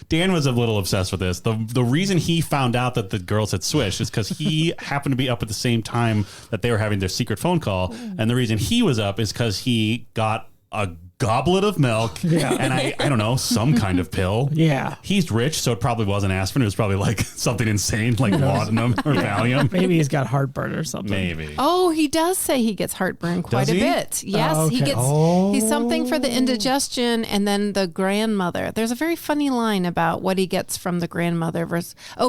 Dan was a little obsessed with this. The reason he found out that the girls had switched is because he happened to be up at the same time that they were having their secret phone call. And the reason he was up is because he got a goblet of milk and I don't know, some kind of pill. Yeah. He's rich, so it probably wasn't aspirin. It was probably like something insane, like laudanum or Valium. Maybe he's got heartburn or something. Maybe. Oh, he does say he gets heartburn quite Does a he? bit. Yes, Oh, he okay. gets. He's something for the indigestion, and then the grandmother. There's a very funny line about what he gets from the grandmother.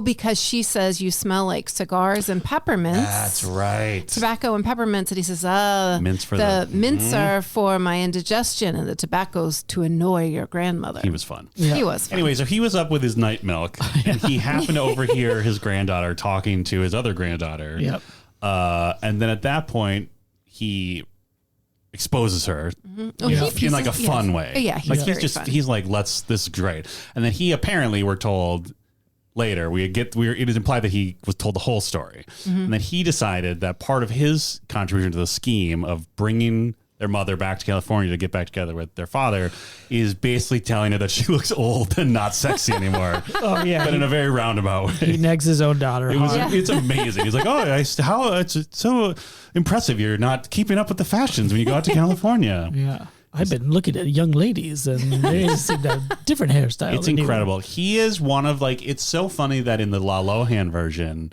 Because she says you smell like cigars and peppermints. That's right. Tobacco and peppermints, and he says, Mints for the the- mints are for my indigestion, and the tobacco's to annoy your grandmother. He was fun. He was. Fun. Anyway, so he was up with his night milk, and he happened to overhear his granddaughter talking to his other granddaughter. Yep. And then at that point, he exposes her Oh, in like a fun way. Yeah, he's like very fun. he's like, this is great. And then he apparently, we're told later, it is implied that he was told the whole story, and then he decided that part of his contribution to the scheme of bringing their mother back to California to get back together with their father is basically telling her that she looks old and not sexy anymore. Oh, yeah. But in a very roundabout way. He negs his own daughter. It's amazing. He's like, it's so impressive. You're not keeping up with the fashions when you go out to California. Yeah. I've been looking at young ladies and they seem to have different hairstyles. It's incredible. He is one of it's so funny that in the La Lohan version,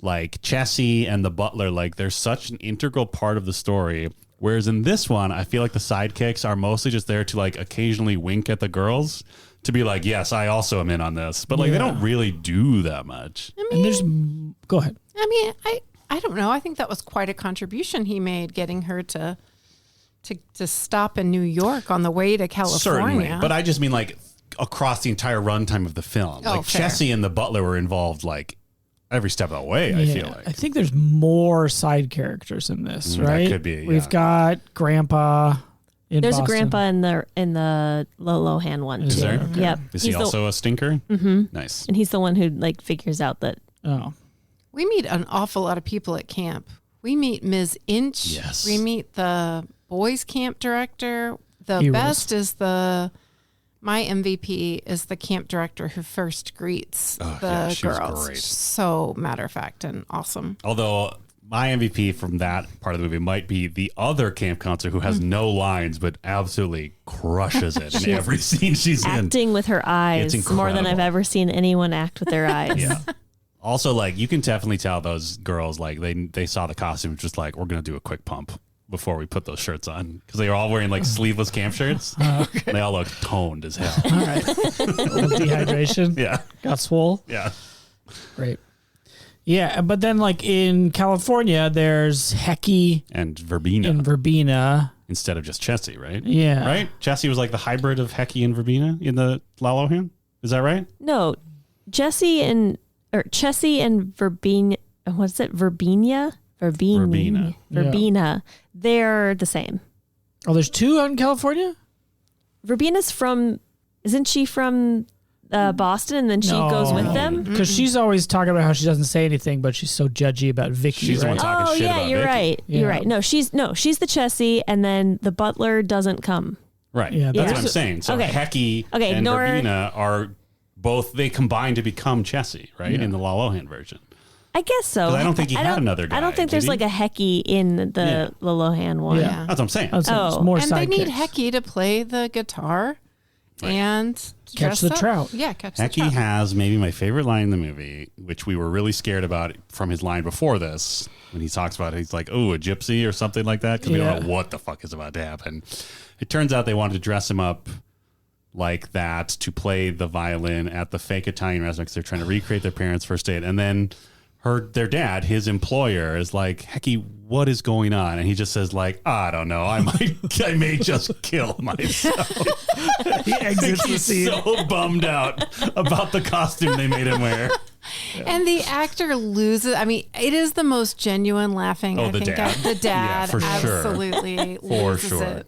like Chessie and the butler, like they're such an integral part of the story. Whereas in this one, I feel like the sidekicks are mostly just there to like occasionally wink at the girls to be like, yes, I also am in on this. But like they don't really do that much. I mean, And there's go ahead. I mean, I don't know. I think that was quite a contribution he made, getting her to stop in New York on the way to California. Certainly. But I just mean like across the entire runtime of the film. Oh, like fair. Chessie and the butler were involved like every step of the way, I feel like. I think there's more side characters in this, That right? could be, We've yeah. got Grandpa in There's Boston. a grandpa in the Lohan one Is too. there? Okay. Yep. Is he He's also a stinker? Nice. and he's the one who like figures out that Oh. We meet an awful lot of people at camp. We meet Ms. Inch. Yes. We meet the boys' camp director. The Heroes. best is my MVP is the camp director who first greets Oh, the yeah, she was girls. great. So matter of fact and awesome. Although my MVP from that part of the movie might be the other camp counselor who has no lines but absolutely crushes it in every scene she's in. acting with her eyes It's more than I've incredible. ever seen anyone act with their eyes. Yeah. Also, like you can definitely tell those girls like they saw the costume, just like we're gonna do a quick pump before we put those shirts on because they were all wearing like sleeveless camp shirts. And they all look toned as hell. All right. A little dehydration. Yeah, Got swole. yeah. Great. Yeah, but then like in California, there's Hecky And Verbena and Verbena. instead of just Chessie, right? Yeah. Right. Chessie was like the hybrid of Hecky and Verbena in the Lalohan. Is that right? No, Chessie and Verbena. What's it? Verbena. Verbena. Verbena. They're the same. Oh, there's two out in California? Verbena's from. Isn't she from Boston? And then she goes with them. Because she's always talking about how she doesn't say anything, but she's so judgy about Vicky. She's the right? one talking Oh shit yeah, about you're Vicky. right. Yeah. You're right. No, she's the Chessie, and then the butler doesn't come. Right. Yeah, That's Yeah. what I'm saying. So Okay. Hecky Okay, and Nora- Verbena are both, they combine to become Chessie, right? In the Lalohan version. I guess so. 'Cause I don't think he had another guy, I don't think did there's he? like a Hecky in the Yeah. Lohan one. Yeah. That's what I'm saying. Oh, so it's Oh. more And they need sidekicks. Hecky to play the guitar and Catch dress the up. trout. Yeah, catch the Hecky trout. has maybe my favorite line in the movie, which we were really scared about from his line before this. When he talks about it, he's like, oh, a gypsy or something like that. Because we Yeah. don't know what the fuck is about to happen. It turns out they wanted to dress him up like that to play the violin at the fake Italian restaurant because they're trying to recreate their parents' first date. And then their dad, his employer, is like, Hecky, what is going on? And he just says like, I don't know. I may just kill myself. He exits the He's scene. so bummed out about the costume they made him wear. And the actor loses. I mean, it is the most genuine laughing. Oh, I the think dad. The dad Yeah, for sure. absolutely For loses sure. it.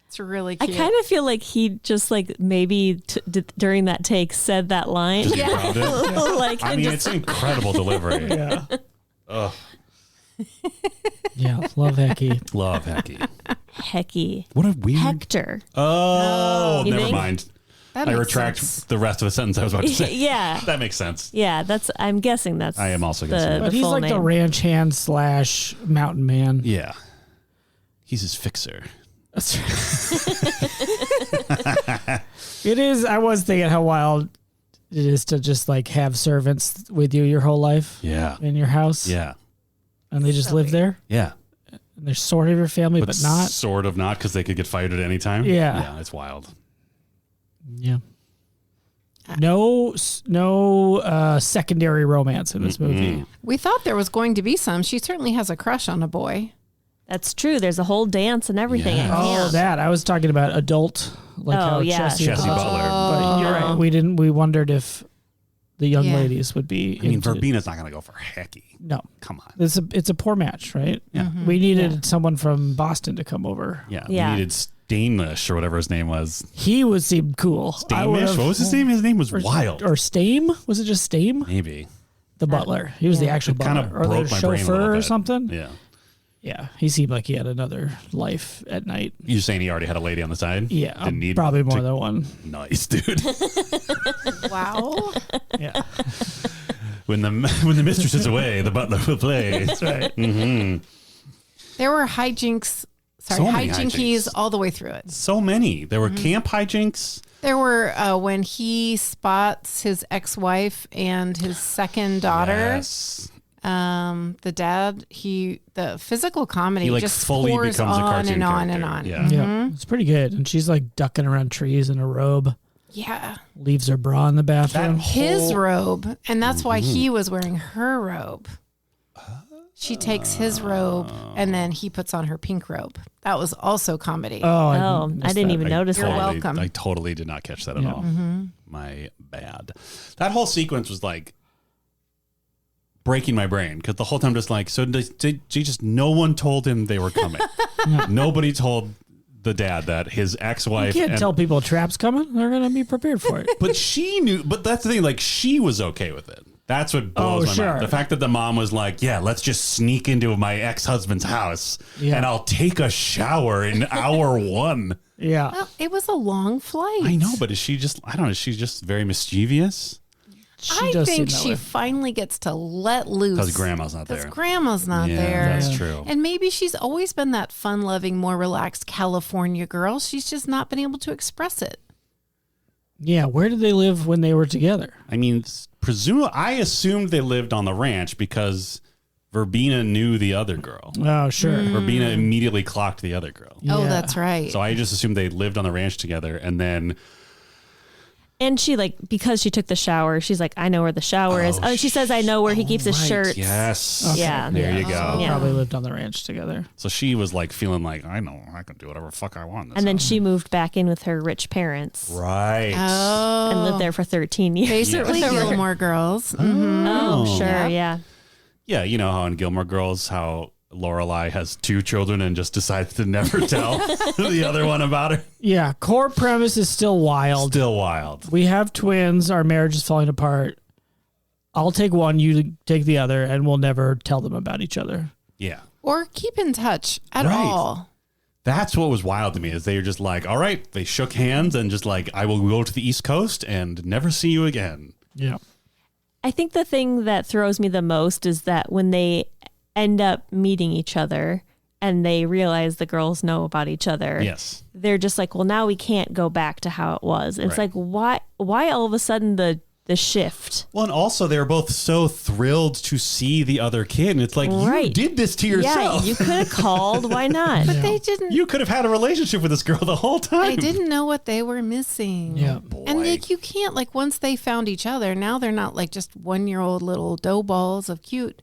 It's really I cute. kind of feel like he just like maybe during that take said that line. Just improv it. like I and mean, just- it's an incredible delivery. Yeah. Ugh, Yeah. Love Hecky. love Hecky. Hecky. What a weird. Hector. Oh, You never think? mind. That I makes retract sense. the rest of the sentence I was about to say. Yeah. That makes sense. Yeah, I'm guessing that's I am also guessing that. But he's full like the name. ranch hand / mountain man. Yeah. He's his fixer. That's right. It is. I was thinking how wild it is to just like have servants with you your whole life Yeah. in your house. Yeah. And they just live there. Yeah. And they're sort of your family, but not. Sort of not because they could get fired at any time. Yeah. Yeah, it's wild. Yeah. No secondary romance in this movie. We thought there was going to be some. She certainly has a crush on a boy. That's true. There's a whole dance and everything. Yeah. at Oh, camp. that. I was talking about adult. Like Oh, how yeah. Chessie Butler. But you're right. We wondered if the young Yeah. ladies would be I mean, into- Verbena's not going to go for Hecky. No. Come on. It's a poor match, right? Yeah. We needed someone from Boston to come over. Yeah. Yeah. We needed Stamish or whatever his name was. He would seem cool. I Stamish? would've- What was his name? His name was wild. Or Stame? Was it just Stame? Maybe. The butler. He was the actual It kind butler. of Or broke the my brain a chauffeur little or bit. something. Yeah. Yeah. He seemed like he had another life at night. You're saying he already had a lady on the side? Yeah. Didn't need probably more to- than one. Nice, dude. Wow. Yeah. when the mistress is away, the butler will play. That's right. There were hijinks. Sorry, So many hijinkies hijinks. all the way through it. So many. There were camp hijinks. There were when he spots his ex-wife and his second daughter. Yes. The dad, the physical comedy He, like, just fully pours becomes a on cartoon and on and character. on. Yeah. Yeah, it's pretty good. And she's like ducking around trees in a robe. Yeah. Leaves her bra in the bathroom. His robe, and that's why he was wearing her robe. She takes his robe, and then he puts on her pink robe. That was also comedy. I didn't even notice You're that. welcome. I totally did not catch that at all. My bad. That whole sequence was like breaking my brain because the whole time just like, so did just no one told him they were coming. Nobody told the dad that his ex-wife. You can't tell people a trap's coming. They're going to be prepared for it. But she knew. But that's the thing. Like she was okay with it. That's what blows my mind. The fact that the mom was like, yeah, let's just sneak into my ex-husband's house and I'll take a shower in hour 1. Yeah. Well, it was a long flight. I know, but is she just, I don't know, is she just very mischievous? I think she finally gets to let loose. Because grandma's not there. Because grandma's not Yeah, there. that's true. And maybe she's always been that fun-loving, more relaxed California girl. She's just not been able to express it. Yeah. Where did they live when they were together? I mean, I assumed they lived on the ranch because Verbena knew the other girl. Oh, sure. Verbena immediately clocked the other girl. Oh, Yeah. that's right. So I just assumed they lived on the ranch together. And then And she because she took the shower, she's like, I know where the shower is. Oh, she says, I know where he keeps his shirts. yes. Okay. Yeah. There you go. Yeah. Probably lived on the ranch together. So she was like feeling like, I know, I can do whatever the fuck I want. And then she moved back in with her rich parents Right. and lived there for 13 years. Basically, Gilmore Girls. Oh, sure. Yeah. Yeah, you know how in Gilmore Girls, how Lorelai has 2 children and just decides to never tell the other one about her. Yeah. Core premise is still wild. Still wild. We have twins. Our marriage is falling apart. I'll take one, you take the other, and we'll never tell them about each other. Yeah. Or keep in touch at Right. all. That's what was wild to me is they were just like, all right, they shook hands and just like, I will go to the East Coast and never see you again. Yeah. I think the thing that throws me the most is that when they end up meeting each other and they realize the girls know about each other. Yes. They're just like, well, now we can't go back to how it was. It's Right. like, why all of a sudden the shift? Well, and also they were both so thrilled to see the other kid. And it's like, you Right. did this to yourself. Yeah, you could have called. Why not? But they didn't. You could have had a relationship with this girl the whole time. They didn't know what they were missing. Yeah. And like you can't once they found each other, now they're not like just 1-year-old little dough balls of cute.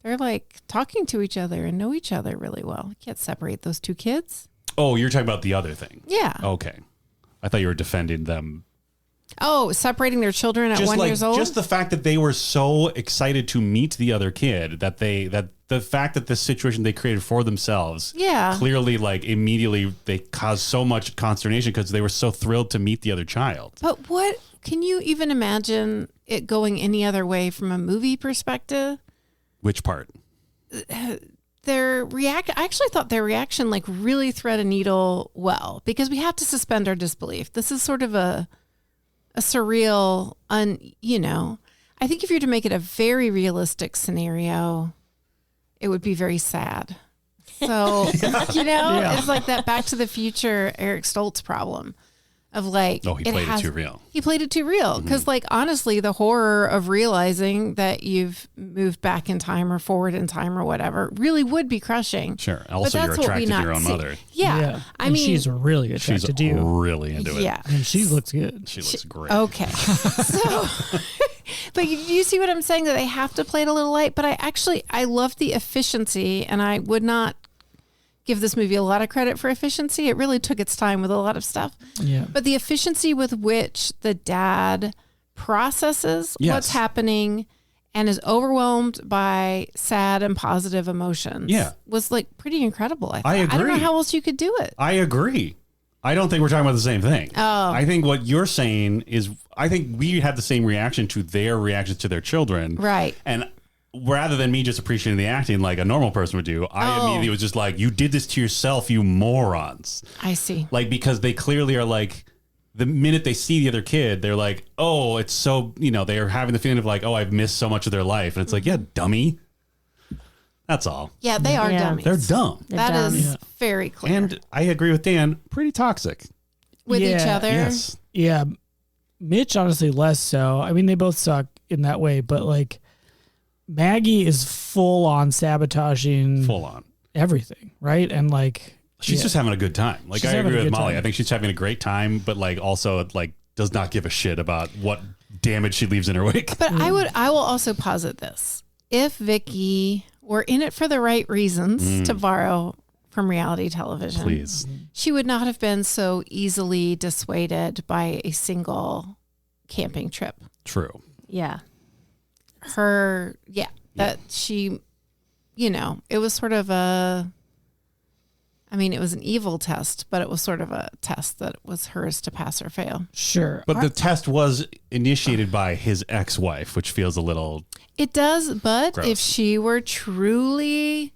They're like talking to each other and know each other really well. You can't separate those 2 kids. Oh, you're talking about the other thing. Yeah. Okay. I thought you were defending them. Oh, separating their children at 1 year old? Just the fact that they were so excited to meet the other kid that the fact that this situation they created for themselves Yeah. clearly immediately they caused so much consternation because they were so thrilled to meet the other child. But what can you even imagine it going any other way from a movie perspective? Which part? I actually thought their reaction really thread a needle well, because we have to suspend our disbelief. This is sort of a surreal, I think if you were to make it a very realistic scenario, it would be very sad. So, it's like that Back to the Future Eric Stoltz problem of he played it too real. He played it too real because, honestly, the horror of realizing that you've moved back in time or forward in time or whatever really would be crushing. Sure. Also, you're attracted to your own mother. Yeah. I And mean, she's really attracted to you. Really into it. yeah. And she looks good. She looks great. Okay. So, but you see what I'm saying? That they have to play it a little light. But I love the efficiency, and I would not give this movie a lot of credit for efficiency. It really took its time with a lot of stuff. Yeah. But the efficiency with which the dad processes what's happening and is overwhelmed by sad and positive emotions was pretty incredible. I thought. I don't know agree. how else you could do it. I agree. I don't think we're talking about the same thing. Oh. I think what you're saying is, I think we had the same reaction to their reactions to their children. Right. And rather than me just appreciating the acting like a normal person would do, I immediately was just like, you did this to yourself, you morons. I see. Because they clearly are the minute they see the other kid, they're like, oh, it's so, they're having the feeling of I've missed so much of their life. And it's like, yeah, dummy. That's all. Yeah, they are dummies. They're dumb. That dumb. is very clear. And I agree with Dan, pretty toxic. With each Yeah. other. Yes. Yeah. Mitch, honestly, less so. I mean, they both suck in that way, but Maggie is full on sabotaging Full on. everything, right? And like She's just having a good time. Like, She's I having agree a with good Molly. time. I think she's having a great time, but like also like does not give a shit about what damage she leaves in her wake. But I will also posit this. If Vicky were in it for the right reasons, to borrow from reality television, Please. she would not have been so easily dissuaded by a single camping trip. True. Yeah. That she, it was sort of it was an evil test, but it was sort of a test that was hers to pass or fail. sure. But the test was initiated by his ex-wife, which feels a little It does, but Gross. if she were truly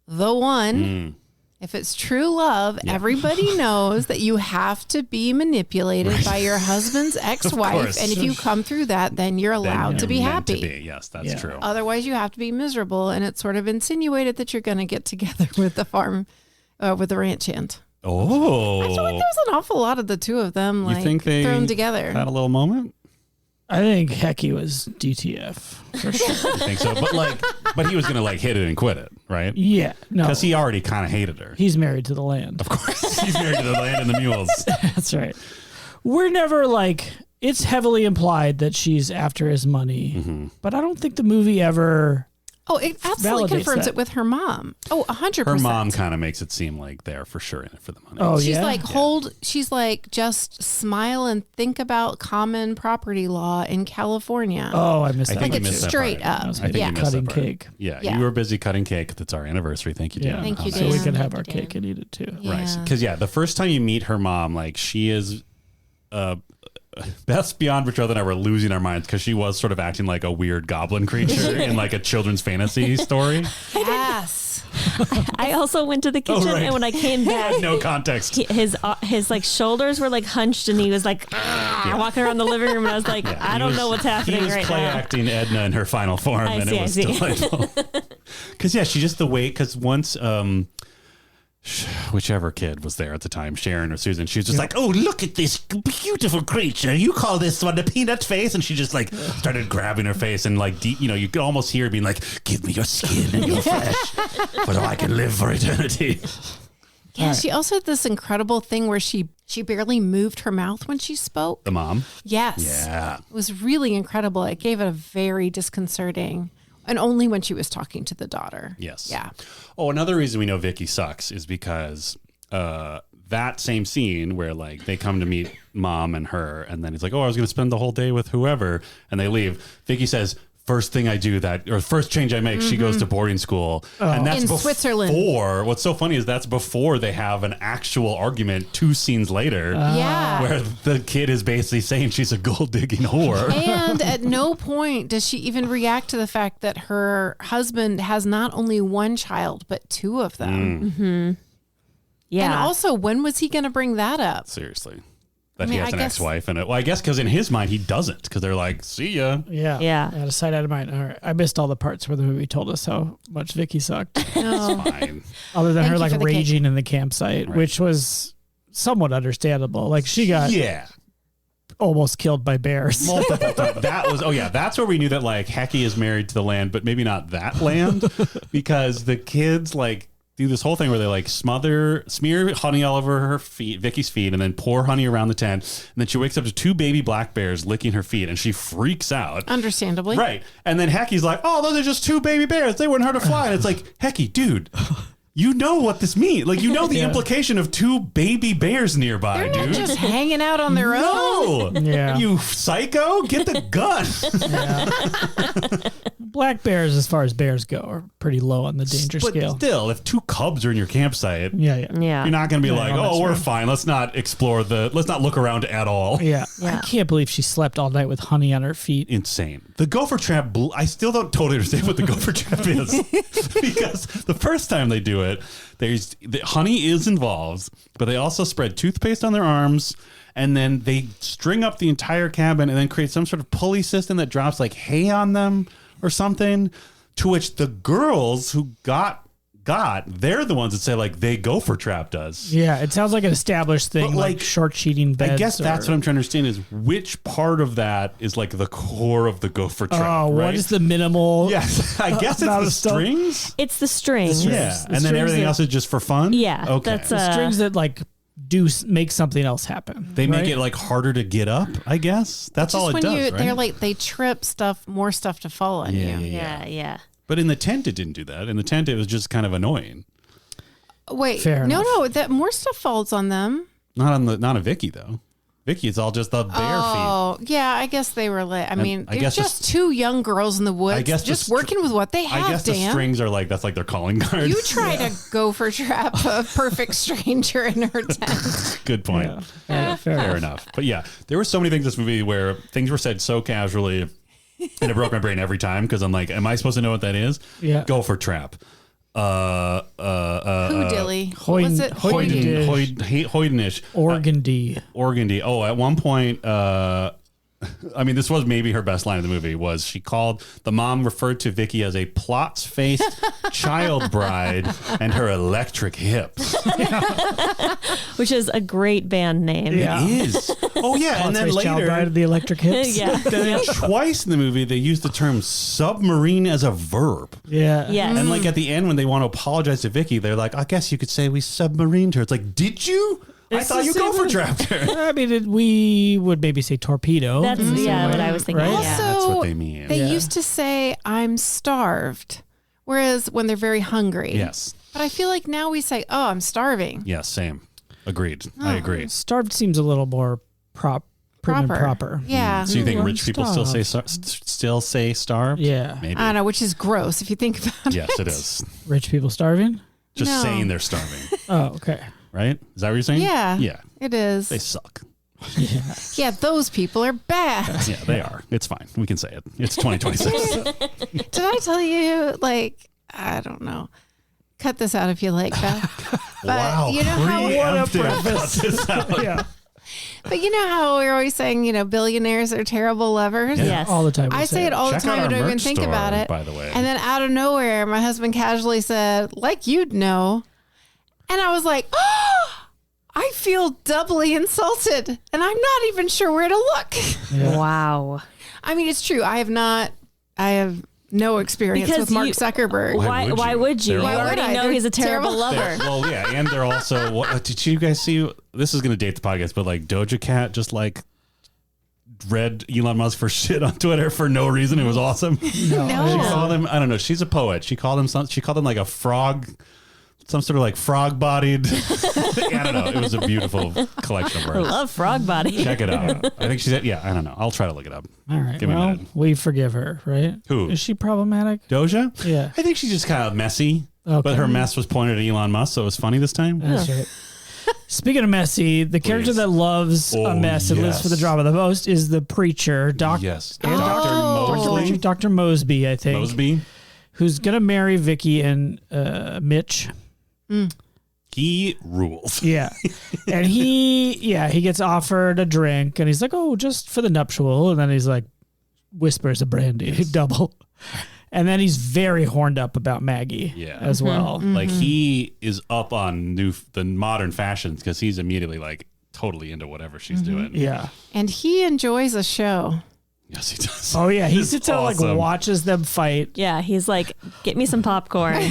the one, if it's true love, everybody knows that you have to be manipulated by your husband's ex-wife. course. And if you come through that, then you're allowed to be meant happy. to be. Yes, that's Yeah. true. Otherwise, you have to be miserable. And it's sort of insinuated that you're going to get together with the farm, with the ranch hand. Oh. I feel like there's an awful lot of the two of them, You think they thrown together. had a little moment? I think Hecky was DTF for sure. I think so. But he was going to like hit it and quit it, right? Yeah, no, Because he already kind of hated her. he's married to the land. Of course. He's married to the land and the mules. That's right. We're never like, it's heavily implied that she's after his money, but I don't think the movie ever. Oh, it absolutely Validates confirms that. it with her mom. Oh, 100%. Her mom kind of makes it seem like they're for sure in it for the money. Oh, She's yeah? like, she's like, just smile and think about common property law in California. Oh, I missed I that. think like you it's missed that straight part. up. I think Yeah. you missed Cutting that part. cake. Yeah, Yeah. you were busy cutting cake. That's our anniversary. Thank you, Dan. Yeah. Thank you, So we Dan. can have Thank our you, Dan. cake and eat it too. Yeah. Right. Because, the first time you meet her mom, like, she is... Beth's beyond Patrol and I were losing our minds because she was sort of acting like a weird goblin creature in like a children's fantasy story. Yes. I also went to the kitchen, right. and when I came back, No context. his like shoulders were like hunched, and he was like walking around the living room, and I was like, I don't know what's happening He was right play now. acting Edna in her final form, I and see, it was I see. delightful. Because she just the way. Because once, whichever kid was there at the time, Sharon or Susan, she was just like, "Oh, look at this beautiful creature! You call this one a peanut face?" And she just like started grabbing her face and like deep. You could almost hear her being like, "Give me your skin and your flesh, so I can live for eternity." Yeah, she also had this incredible thing where she barely moved her mouth when she spoke. The mom. Yes. Yeah. It was really incredible. It gave it a very disconcerting, and only when she was talking to the daughter. Yes. Yeah. Oh, another reason we know Vicky sucks is because that same scene where like they come to meet mom and her, and then he's like, "Oh, I was going to spend the whole day with whoever," and they leave. Vicky says, "First thing I do first change I make, she goes to boarding school," and that's In before. Switzerland. What's so funny is that's before they have an actual argument 2 scenes later, Yeah. where the kid is basically saying she's a gold digging whore. And at no point does she even react to the fact that her husband has not only one child, but 2 of them. Yeah. And also, when was he going to bring that up? Seriously. That mean, he has I an guess- ex-wife, and I guess because in his mind he doesn't, because they're like, "See ya." Yeah. Yeah. Out of sight, out of mind. All right. I missed all the parts where the movie told us how much Vicky sucked. Fine. Other than Thank her you like for the cake. raging in the campsite, Right. which was somewhat understandable. Like she got Yeah. almost killed by bears. Multiple times. That was that's where we knew that like Hecky is married to the land, but maybe not that land, because the kids like do this whole thing where they like smear honey all over her feet, Vicky's feet, and then pour honey around the tent, and then she wakes up to 2 baby black bears licking her feet, and she freaks out. Understandably. Right, and then Hecky's like, "Oh, those are just 2 baby bears. They wouldn't hurt a fly." And it's like, Hecky, dude. You know what this means. Like, you know the Yeah. implication of 2 baby bears nearby, They're not dude. just hanging out on their own. No. Yeah. You psycho. Get the gun. Black bears, as far as bears go, are pretty low on the danger But scale. still, if 2 cubs are in your campsite, Yeah, yeah. Yeah. you're not going to be Yeah, like, well, "Oh, that's we're right. fine. Let's not let's not look around at all." Yeah. Yeah. I can't believe she slept all night with honey on her feet. Insane. The gopher trap, I still don't totally understand what the gopher trap is. Because the first time they do it, the honey is involved, but they also spread toothpaste on their arms, and then they string up the entire cabin and then create some sort of pulley system that drops like hay on them or something, to which the girls who got got, they're the ones that say like they gopher trap does. Yeah, it sounds like an established thing, But, like short cheating beds. I guess that's what I'm trying to understand is which part of that is like the core of the gopher trap. Oh, right? what is the minimal? Yes, I guess it's amount the of stuff? strings. It's the strings. Yeah, The and then strings everything that- else is just for fun. Yeah, okay. that's The strings that like make something else happen. They make right? it like harder to get up. I guess that's all it when does. Right? they're like they trip more stuff to fall on Yeah, you. yeah. Yeah. But in the tent, it didn't do that. In the tent, it was just kind of annoying. Wait, Fair enough. no, that more stuff falls on them. Not on Vicky though. Vicky, it's all just the bare feet. Oh, yeah, I guess they were lit. I mean, I they're guess just two young girls in the woods, I guess just the working with what they have. I guess the Dan, strings are like that's like their calling card. you try to go for trap a perfect stranger in her tent. Good point. Fair Enough. But yeah, there were so many things in this movie where things were said so casually, and it broke my brain every time because I'm like, am I supposed to know what that is? Yeah. Go for trap. Who dilly? Hoyden- Was it Hoyden- Hoyden? Hoydenish. Organdy. Organdy. Oh, at one point, I mean, this was maybe her best line of the movie, was she called, the mom referred to Vicky as a plots-faced child bride and her electric hips. Which is a great band name. Yeah. It is. Oh, yeah. And then Child Bride later, of the Electric Hips. Yeah. then twice in the movie, they use the term submarine as a verb. Yeah. Yes. And like at the end, when they want to apologize to Vicky, they're like, I guess you could say we submarined her. It's like, did you? I It's thought the you same go for as- trapped her. I mean, we would maybe say torpedo. That's in the same what way, I was thinking. right? Yeah. That's what they mean. They Yeah. used to say, I'm starved. Whereas when they're very hungry. Yes. But I feel like now we say, oh, I'm starving. Yes, same. Agreed. I agree. Starved seems a little more prim and proper. Yeah. So you think I'm rich people still say starved? Yeah. Maybe. I don't know, which is gross if you think about it. Yes, it is. Rich people starving? Just No. saying they're starving, Oh, okay. right? Is that what you're saying? Yeah. Yeah. It is. They suck. Yeah, those people are bad. Yeah, they are. It's fine. We can say it. It's 2026. Did I tell you, like, I don't know. Cut this out if you like, Beth. But Wow. you know how Preemptive. Cut this out. Yeah. But you know how we're always saying, billionaires are terrible lovers? Yes. All the time. we I say it all Check the out time. I our don't even merch think store, about it. by the way. And then out of nowhere, my husband casually said, like you'd know. And I was like, oh, I feel doubly insulted. And I'm not even sure where to look. Yeah. Wow. I mean, it's true. I have no experience Because with Mark you- Zuckerberg. Why would you? They're You all- already Why would I? know They're he's a terrible terrible. lover. Well, yeah, and they're also. What, did you guys see? This is going to date the podcast, but like Doja Cat just like read Elon Musk for shit on Twitter for no reason. It was awesome. No. No. She called him. I don't know. She's a poet. She called him some. She called him like a frog. Some sort of like frog-bodied. I don't know. It was a beautiful collection of I words. love frog body. Check it out. I think she said. Yeah, I don't know. I'll try to look it up. All right. Give me a Well, minute. we forgive her, right? Who? Is she problematic? Doja. Yeah. I think she's just kind of messy. Okay. But her mess was pointed at Elon Musk, so it was funny this time. That's right. Speaking of messy, the character Please. that loves Oh, a mess and lives yes. for the drama the most is the preacher, Yes. Dr. Mosby. Dr. Mosby, I think, Mosby. who's going to marry Vicky and Mitch. He rules. Yeah. And he gets offered a drink and he's like, oh, just for the nuptial. And then he's like, whispers a brandy, double. And then he's very horned up about Maggie Yeah. as well. Like he is up on the modern fashions because he's immediately like totally into whatever she's doing. Yeah. And he enjoys a show. Yes, he does. Oh, yeah. He It's sits and like awesome. watches them fight. Yeah, he's like, get me some popcorn.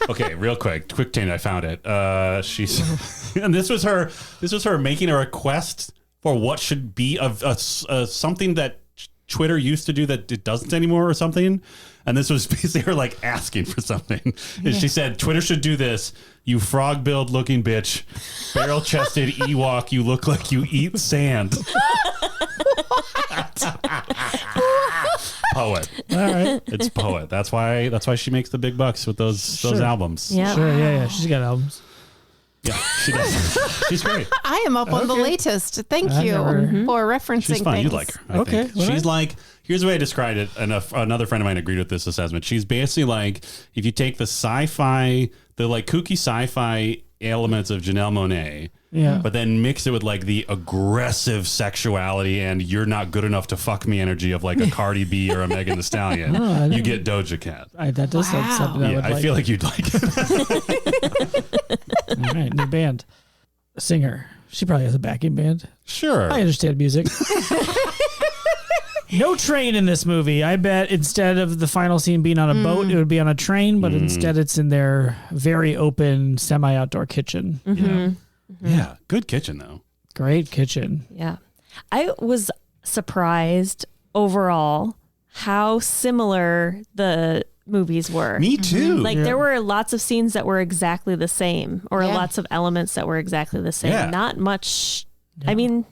Okay, real quick tangent. I found it. She's and this was her making a request for what should be of something that Twitter used to do that it doesn't anymore or something. And this was basically her like asking for something. And she said, Twitter should do this. You frog-billed looking bitch, barrel-chested Ewok, you look like you eat sand. Poet. All right. It's poet. That's why she makes the big bucks with those Sure. albums. Yeah. Sure. Yeah. She's got albums. Yeah, she does. She's great. I am up on the latest. Thank I you never- for referencing She's fun. things. You'd like her. I Okay, think. all She's right. like, here's the way I described it. And another friend of mine agreed with this assessment. She's basically like, if you take the sci-fi, the like kooky sci-fi elements of Janelle Monáe, Yeah. but then mix it with like the aggressive sexuality and you're not good enough to fuck me energy of like a Cardi B or a Megan Thee Stallion. You get Doja Cat. That does sound something I Yeah, would I like. feel like you'd like it. All right, new band. Singer. She probably has a backing band. Sure. I understand music. No train in this movie. I bet instead of the final scene being on a boat, it would be on a train, but instead it's in their very open semi-outdoor kitchen. Yeah, good kitchen though. Great kitchen. Yeah. I was surprised overall how similar the movies were. Me too. Like there were lots of scenes that were exactly the same or lots of elements that were exactly the same. Yeah. Not much. I mean,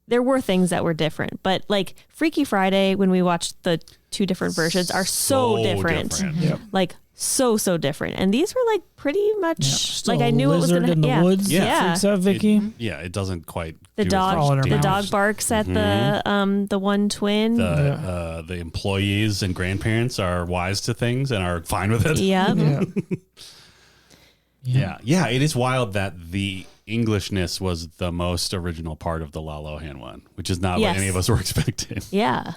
there were things that were different, but like Freaky Friday, when we watched the two different versions, are so different. Yep. Like so different. And these were like pretty much Still like I knew it was lizard going to in the woods. Yeah. Freaks out Vicky. It doesn't quite The do dog, crawling the around. dog barks at the one twin. the employees and grandparents are wise to things and are fine with it. Yeah. Yeah, it is wild that the Englishness was the most original part of the La Lohan one, which is not what any of us were expecting. Yeah.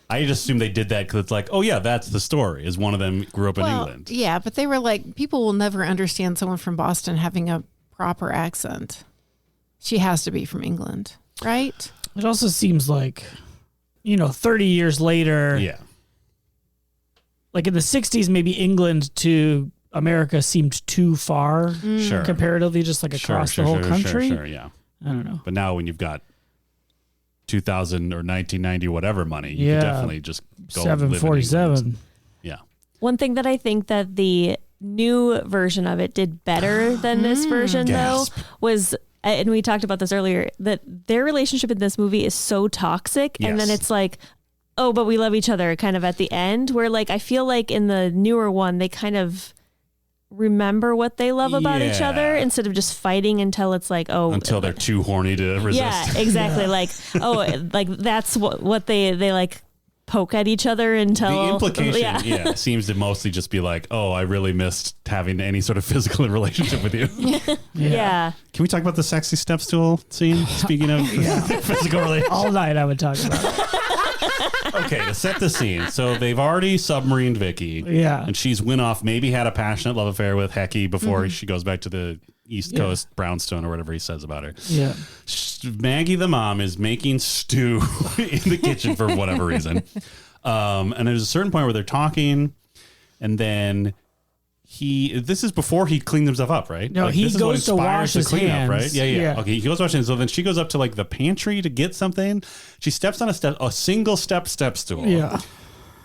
I just assumed they did that because it's like, oh yeah, that's the story. Is one of them grew up in England? Yeah, but they were like, people will never understand someone from Boston having a proper accent. She has to be from England, right? It also seems like, 30 years later, Yeah. like in the 60s, maybe England to America seemed too far Sure. comparatively, just like across the whole country. Sure, yeah. I don't know. But now when you've got 2000 or 1990 whatever money, you Yeah. could definitely just go live in 747. England. Yeah. One thing that I think that the new version of it did better than this version, Gasp. though, was, and we talked about this earlier, that their relationship in this movie is so toxic. And then Yes. it's like, oh, but we love each other kind of at the end, where like, I feel like in the newer one, they kind of remember what they love about each Yeah. other instead of just fighting until it's like, oh, Until they're too horny to resist. yeah, exactly. Like, oh, like that's what they like poke at each other until The implication, seems to mostly just be like, oh, I really missed having any sort of physical relationship with you. yeah. Can we talk about the sexy step stool scene? Speaking of physical relationship. All night I would talk about it. Okay, to set the scene. So they've already submarined Vicky. Yeah. And she's went off, maybe had a passionate love affair with Hecky before she goes back to the East Coast brownstone or whatever he says about her. Yeah. Maggie, the mom, is making stew in the kitchen for whatever reason. And there's a certain point where they're talking, and then this is before he cleaned himself up, right? No, Like, he this is what goes to inspires wash the his cleanup, hands. right? Yeah. Yeah. Okay, he goes to wash his hands. So then she goes up to like the pantry to get something. She steps on a single step stool. Yeah.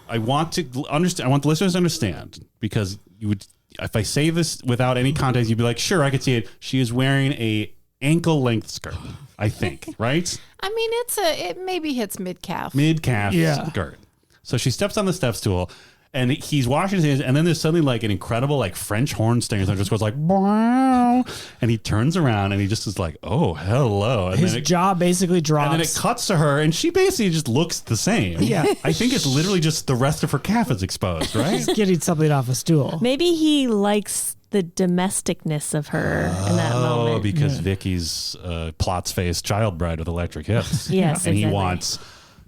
I want to understand. I want the listeners to understand, because you would, if I say this without any context, you'd be like, sure, I could see it. She is wearing a ankle length skirt, I think, right? I mean, it maybe hits mid calf. Mid calf Yeah. skirt. So she steps on the step stool, and he's washing his hands, and then there's suddenly like an incredible like French horn stinger that just goes like, wow, and he turns around and he just is like, oh, hello. And His then it, jaw basically drops. and then it cuts to her, and she basically just looks the same. Yeah. I think it's literally just the rest of her calf is exposed, right? He's getting something off a stool. Maybe he likes the domesticness of her in that Oh, moment. because Vicky's Plot's face child bride with electric hips. Yes, And he exactly. wants,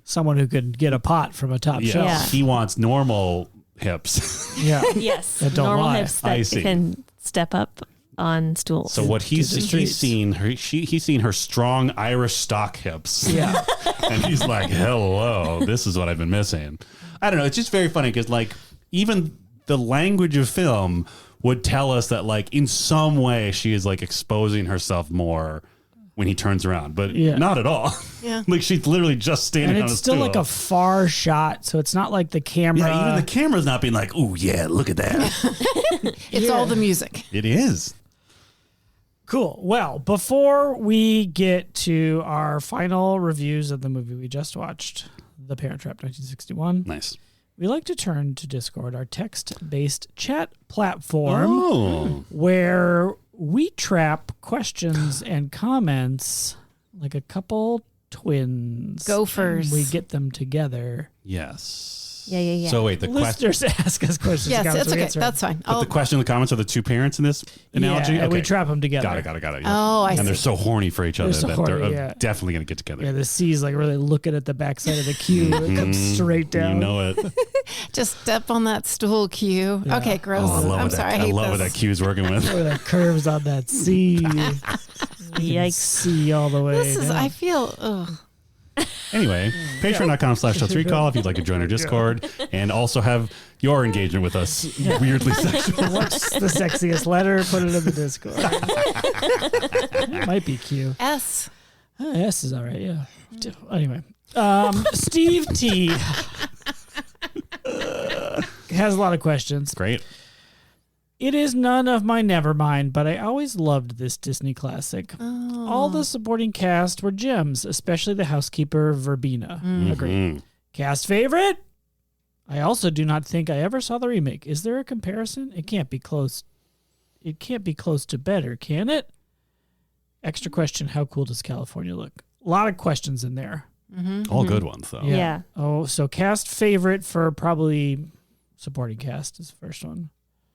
Someone who could get a pot from a top shelf. Yeah. he wants normal hips. Yeah. Yes, That don't normal lie. hips I that see. can step up on stools. So what he's To the he's streets. seen her strong Irish stock hips. Yeah. And he's like, hello, this is what I've been missing. I don't know. It's just very funny because like even the language of film would tell us that like in some way she is like exposing herself more when he turns around, but Yeah. not at all. Yeah. Like she's literally just standing And on a it's still stool. like a far shot, so it's not like the camera. Yeah, even the camera's not being like, "Ooh, yeah, look at that." It's all the music. It is. Cool. Well, before we get to our final reviews of the movie we just watched, The Parent Trap 1961, Nice. we like to turn to Discord, our text-based chat platform, Oh. where we trap questions and comments like a couple twins. Gophers. And we get them together. Yes. Yeah. So wait, the question. Listeners ask us questions. Yes, comments, it's we okay. answer That's fine. But the question in the comments are the two parents in this analogy. Yeah, and we Okay. trap them together. Got it. Yeah. Oh, I And see. they're so horny for each other so that horny, they're yeah. definitely going to get together. Yeah, the C's like really looking at the backside of the cube. It comes straight down. You know it. Just step on that stool, Q. Yeah. Okay, gross. Oh, I love I'm what sorry. that, I hate love what this. that Q's working with. Where the curves on that C. Yikes. C all the way. This is, down. I feel, ugh. Anyway, patreon.com/Totes3call if you'd like to join our Discord and also have your engagement with us weirdly sexual. What's the sexiest letter? Put it in the Discord. Might be Q. S. S is all right, yeah. Anyway, Steve T has a lot of questions. Great. It is none of my Nevermind, but I always loved this Disney classic. All the supporting cast were gems, especially the housekeeper Verbena. Agreed. Cast favorite? I also do not think I ever saw the remake. Is there a comparison? It can't be close. It can't be close to better, can it? Extra question, how cool does California look? A lot of questions in there. All good ones, though. Yeah. Oh, so cast favorite for probably supporting cast is the first one.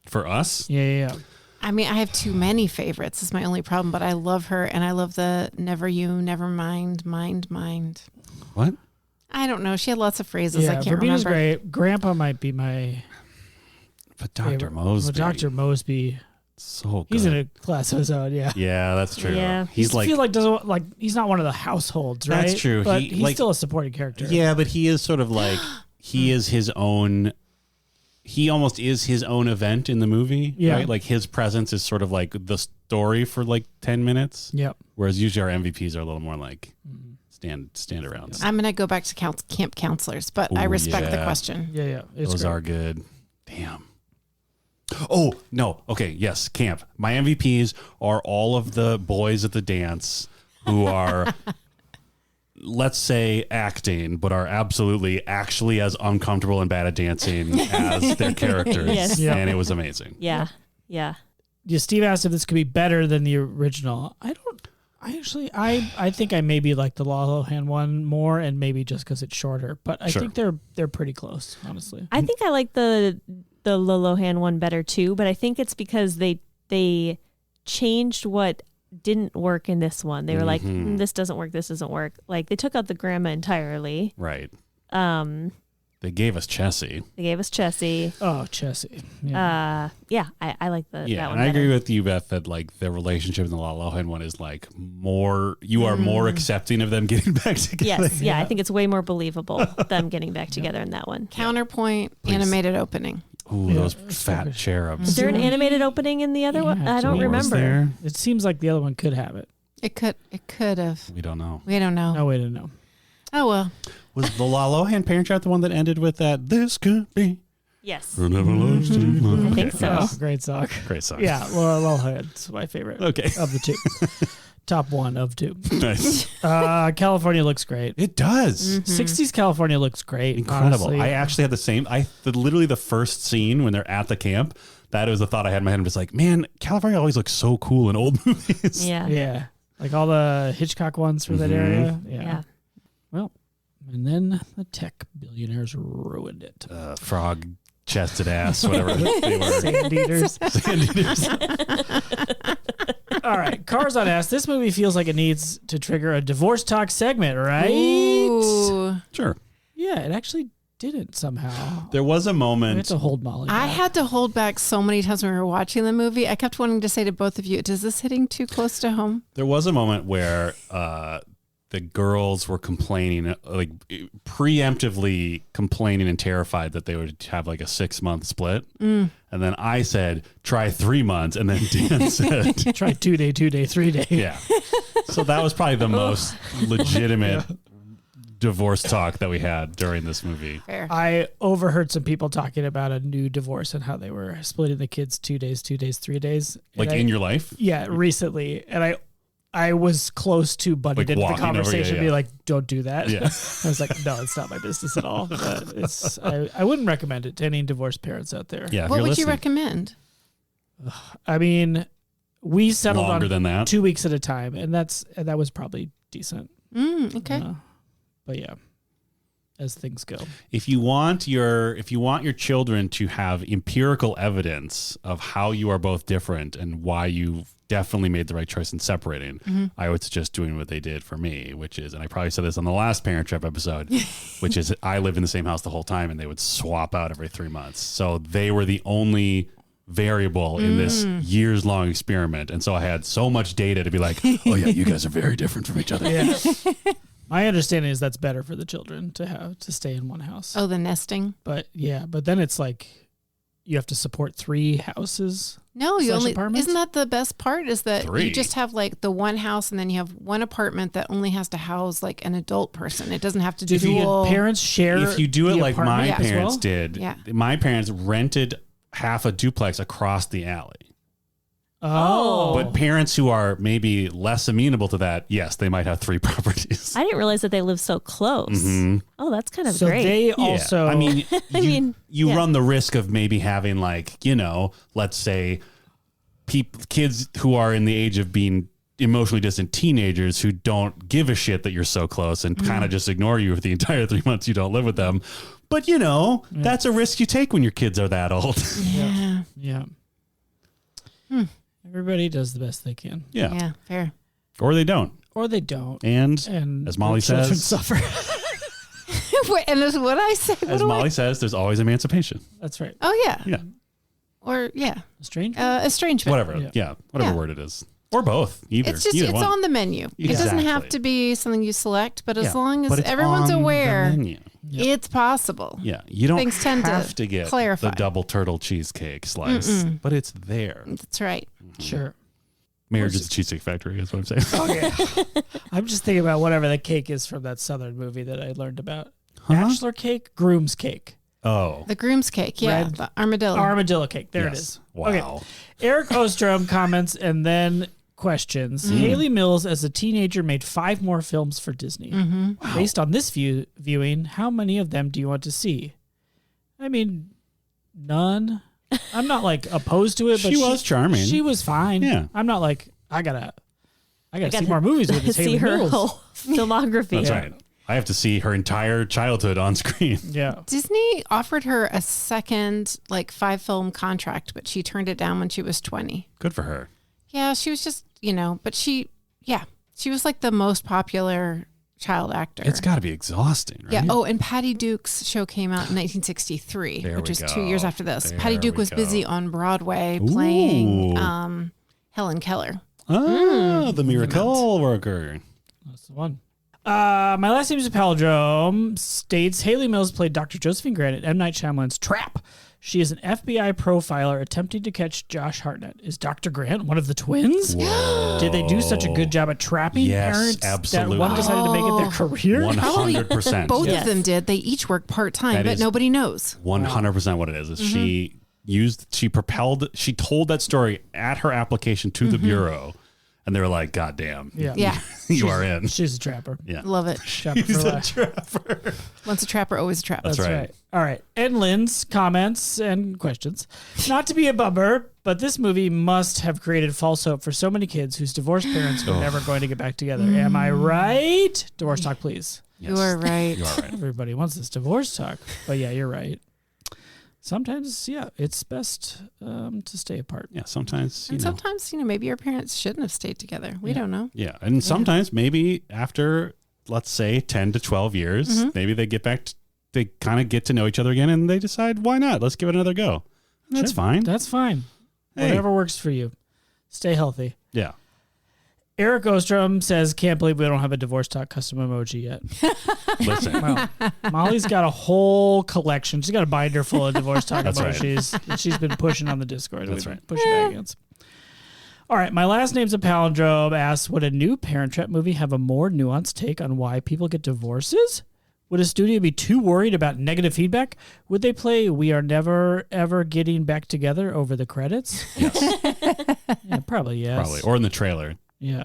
For us? Yeah. I mean, I have too many favorites. Is my only problem, but I love her, and I love the never you, never mind. What? I don't know. She had lots of phrases. I can't Verbena's remember. great. Grandpa might be my But Dr. favorite. Mosby. Well, Dr. Mosby. So good. He's in a class of his own, yeah. Yeah, that's true. Yeah. He's like, feel like doesn't like he's not one of the households, right? That's true. But He, he's like- still a supporting character. yeah, but he is sort of like, he is his own, he almost is his own event in the movie. Yeah. Right? Like his presence is sort of like the story for like 10 minutes. Yep. Whereas usually our MVPs are a little more like stand around. I'm going to go back to camp counselors, but I Ooh, respect the yeah. question. Yeah. It's Those great. are good. Damn. Oh, no. Okay. Yes. Camp. My MVPs are all of the boys at the dance who are, let's say, acting, but are absolutely actually as uncomfortable and bad at dancing as their characters. Yes. Yeah. And it was amazing. Yeah. Yeah, Steve asked if this could be better than the original. I think I maybe like the La La Land one more, and maybe just because it's shorter. But I Sure. think they're pretty close, honestly. I think I like the Lolohan one better too, but I think it's because they changed what didn't work in this one. They were like, this doesn't work, this doesn't work. Like they took out the grandma entirely. Right. They They gave us Chessie. gave us Chessie. Oh, Chessie. Yeah. I like that Yeah, one and I better. agree with you, Beth, that like the relationship in the La La Land one is like more, you are more accepting of them getting back together. Yes, yeah, I think it's way more believable them getting back together in that one. Counterpoint, Please. animated opening. Ooh, Yeah, those it's fat good. cherubs. Is there an animated opening in the other one? Yeah, I don't was remember. There? It seems like the other one could have it. It could have. We don't know. We don't know. No way to know. Oh, well. Was the La La Land Parent Trap the one that ended with that? This could be. Yes. We're never lost in- I think so. Oh, great song. Great song. Yeah, well, it's my favorite Okay. of the two. Top one of two. Nice. California looks great. It does. 60s California looks great. Incredible. honestly. I actually had the same. Literally the first scene when they're at the camp. That was the thought I had in my head. I'm just like, man, California always looks so cool in old movies. Yeah. Yeah. Like all the Hitchcock ones for that area. Yeah. Yeah. Well, and then the tech billionaires ruined it. Frog chested ass, whatever they were. Sand eaters. Sand eaters. All right. Cars on Ass. This movie feels like it needs to trigger a divorce talk segment, right? Ooh. Sure. Yeah, it actually didn't somehow. There was a I moment. had to hold Molly I back. had to hold back so many times when we were watching the movie. I kept wanting to say to both of you, "Is this hitting too close to home?" There was a moment where the girls were complaining, like preemptively complaining and terrified that they would have like a 6-month split. And then I said, try 3 months. And then Dan said, Try 2 day, 3 day. yeah. So that was probably the most legitimate divorce talk that we had during this movie. Fair. I overheard some people talking about a new divorce and how they were splitting the kids 2 days, 3 days. Like And in your life? Yeah, recently. And I was close to butting Like into the walking over, conversation, yeah. be like, don't do that. Yeah. I was like, no, it's not my business at all. But I wouldn't recommend it to any divorced parents out there. Yeah. if What you're would you listening. recommend? I mean, we settled Longer on than that? 2 weeks at a time, and that was probably decent. Okay. But yeah. as things go. If you want your children to have empirical evidence of how you are both different and why you definitely made the right choice in separating, I would suggest doing what they did for me, which is, and I probably said this on the last Parent Trap episode, which is I lived in the same house the whole time and they would swap out every 3 months. So they were the only variable in this years-long experiment. And so I had so much data to be like, oh yeah, you guys are very different from each other. Yeah. My understanding is that's better for the children to stay in one house. Oh, the nesting. But then it's like you have to support 3 houses. No, you only apartments? isn't that the best part is that 3. you just have like the one house and then you have one apartment that only has to house like an adult person. It doesn't have to do If you parents share, If you do it the like my apartment as parents well? did, Yeah. my parents rented half a duplex across the alley. Oh, But parents who are maybe less amenable to that, yes, they might have 3 properties. I didn't realize that they live so close. Oh, that's kind of so great. they Yeah. also. I mean, you yeah. run the risk of maybe having let's say kids who are in the age of being emotionally distant teenagers who don't give a shit that you're so close and kind of just ignore you for the entire 3 months you don't live with them. But that's a risk you take when your kids are that old. Yeah. Yeah. Everybody does the best they can, Yeah. Fair. Or they don't. or they don't. And as Molly the children says, suffer. Wait, and that's what I say. as Molly says, there's always emancipation. That's right. Oh yeah. Yeah. Or Strange. estrangement. Whatever. Yeah. Whatever Yeah. word it is. Or both. Either. It's just Either it's one. on the menu. It doesn't have Exactly. to be something you select, but as Yeah. long as But it's everyone's on the aware, menu. it's possible. Yeah, you don't Things tend to have to get clarify. the double turtle cheesecake slice, but it's there. That's right. Sure. Marriage is a cheesecake factory, is what I'm saying. Okay. I'm just thinking about whatever the cake is from that Southern movie that I learned about. Bachelor cake, groom's cake, Oh, The groom's cake. Yeah. Red- The armadillo. armadillo cake. There it yes. is. Wow. Okay. Eric Ostrom comments and then questions. Haley Mills, as a teenager, made 5 more films for Disney. Based on this viewing, how many of them do you want to see? I mean, none. I'm not like opposed to it, but She was charming. She was fine. Yeah. I'm not like I gotta see more movies with this see Haley her Mills. whole filmography. That's Yeah. right. I have to see her entire childhood on screen. Yeah. Disney offered her a second 5-film contract, but she turned it down when she was 20. Good for her. Yeah, she was just, but she was like the most popular child actor. It's got to be exhausting, right? Yeah. Oh, and Patty Duke's show came out in 1963, There which we was go. 2 years after this. There Patty Duke we was go. busy on Broadway playing Ooh. Helen Keller. Oh, the miracle worker. That's the one. My last name is a palindrome. States Haley Mills played Dr. Josephine Grant in M. Night Shyamalan's Trap. She is an FBI profiler attempting to catch Josh Hartnett. Is Dr. Grant one of the twins? Whoa. Did they do such a good job at trapping Yes, parents absolutely. that one decided to make it their career? 100%. Both Yes. of them did. They each work part-time, That but is- nobody knows. 100% what it is. She told that story at her application to the Bureau, and they were like, God damn. Yeah. You are in. She's a trapper. Yeah. Love it. Trapper for He's a life. trapper. Once a trapper, always a trapper. That's right. All right. And Lynn's comments and questions. Not to be a bummer, but this movie must have created false hope for so many kids whose divorced parents were never going to get back together. Am I right? Divorce talk, please. You are right. You are right. Everybody wants this divorce talk. But yeah, you're right. Sometimes, yeah, it's best to stay apart. Yeah, sometimes, And sometimes, maybe your parents shouldn't have stayed together. We don't know. Yeah, and sometimes maybe after, let's say, 10 to 12 years, maybe they get back, they kind of get to know each other again, and they decide, why not? Let's give it another go. And that's Sure. fine. That's fine. Hey. Whatever works for you. Stay healthy. Yeah. Eric Ostrom says, can't believe we don't have a divorce talk custom emoji yet. Listen, Well, Molly's got a whole collection. She's got a binder full of divorce talk That's right. emojis that she's been pushing on the Discord. That's We've been right. Pushing back against. All right. My last name's a palindrome. Asks, would a new Parent Trap movie have a more nuanced take on why people get divorces? Would a studio be too worried about negative feedback? Would they play We Are Never Ever Getting Back Together over the credits? yes, Yeah, probably yes. probably. Or in the trailer. Yeah.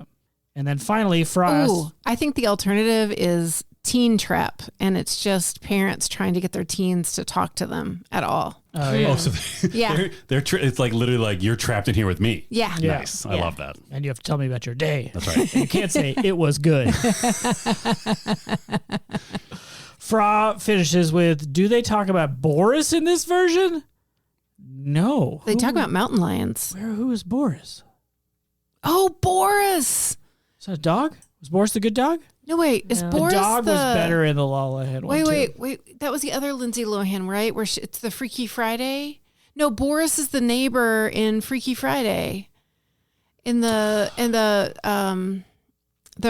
And then finally, Frost. Ooh, I think the alternative is Teen Trap, and it's just parents trying to get their teens to talk to them at all. Oh, yeah. Oh, so Yeah. it's like literally like, you're trapped in here with me. Yeah. Yeah. Nice. I Yeah. love that. And you have to tell me about your day. That's right. You can't say it was good. Fra finishes with, do they talk about Boris in this version? No. They talk about mountain lions. Who is Boris? Oh, Boris. Is that a dog? Was Boris the good dog? No, wait. Is No. Boris The dog was better in the La La Land one, Wait. That was the other Lindsay Lohan, right? Where it's the Freaky Friday. No, Boris is the neighbor in Freaky Friday. In the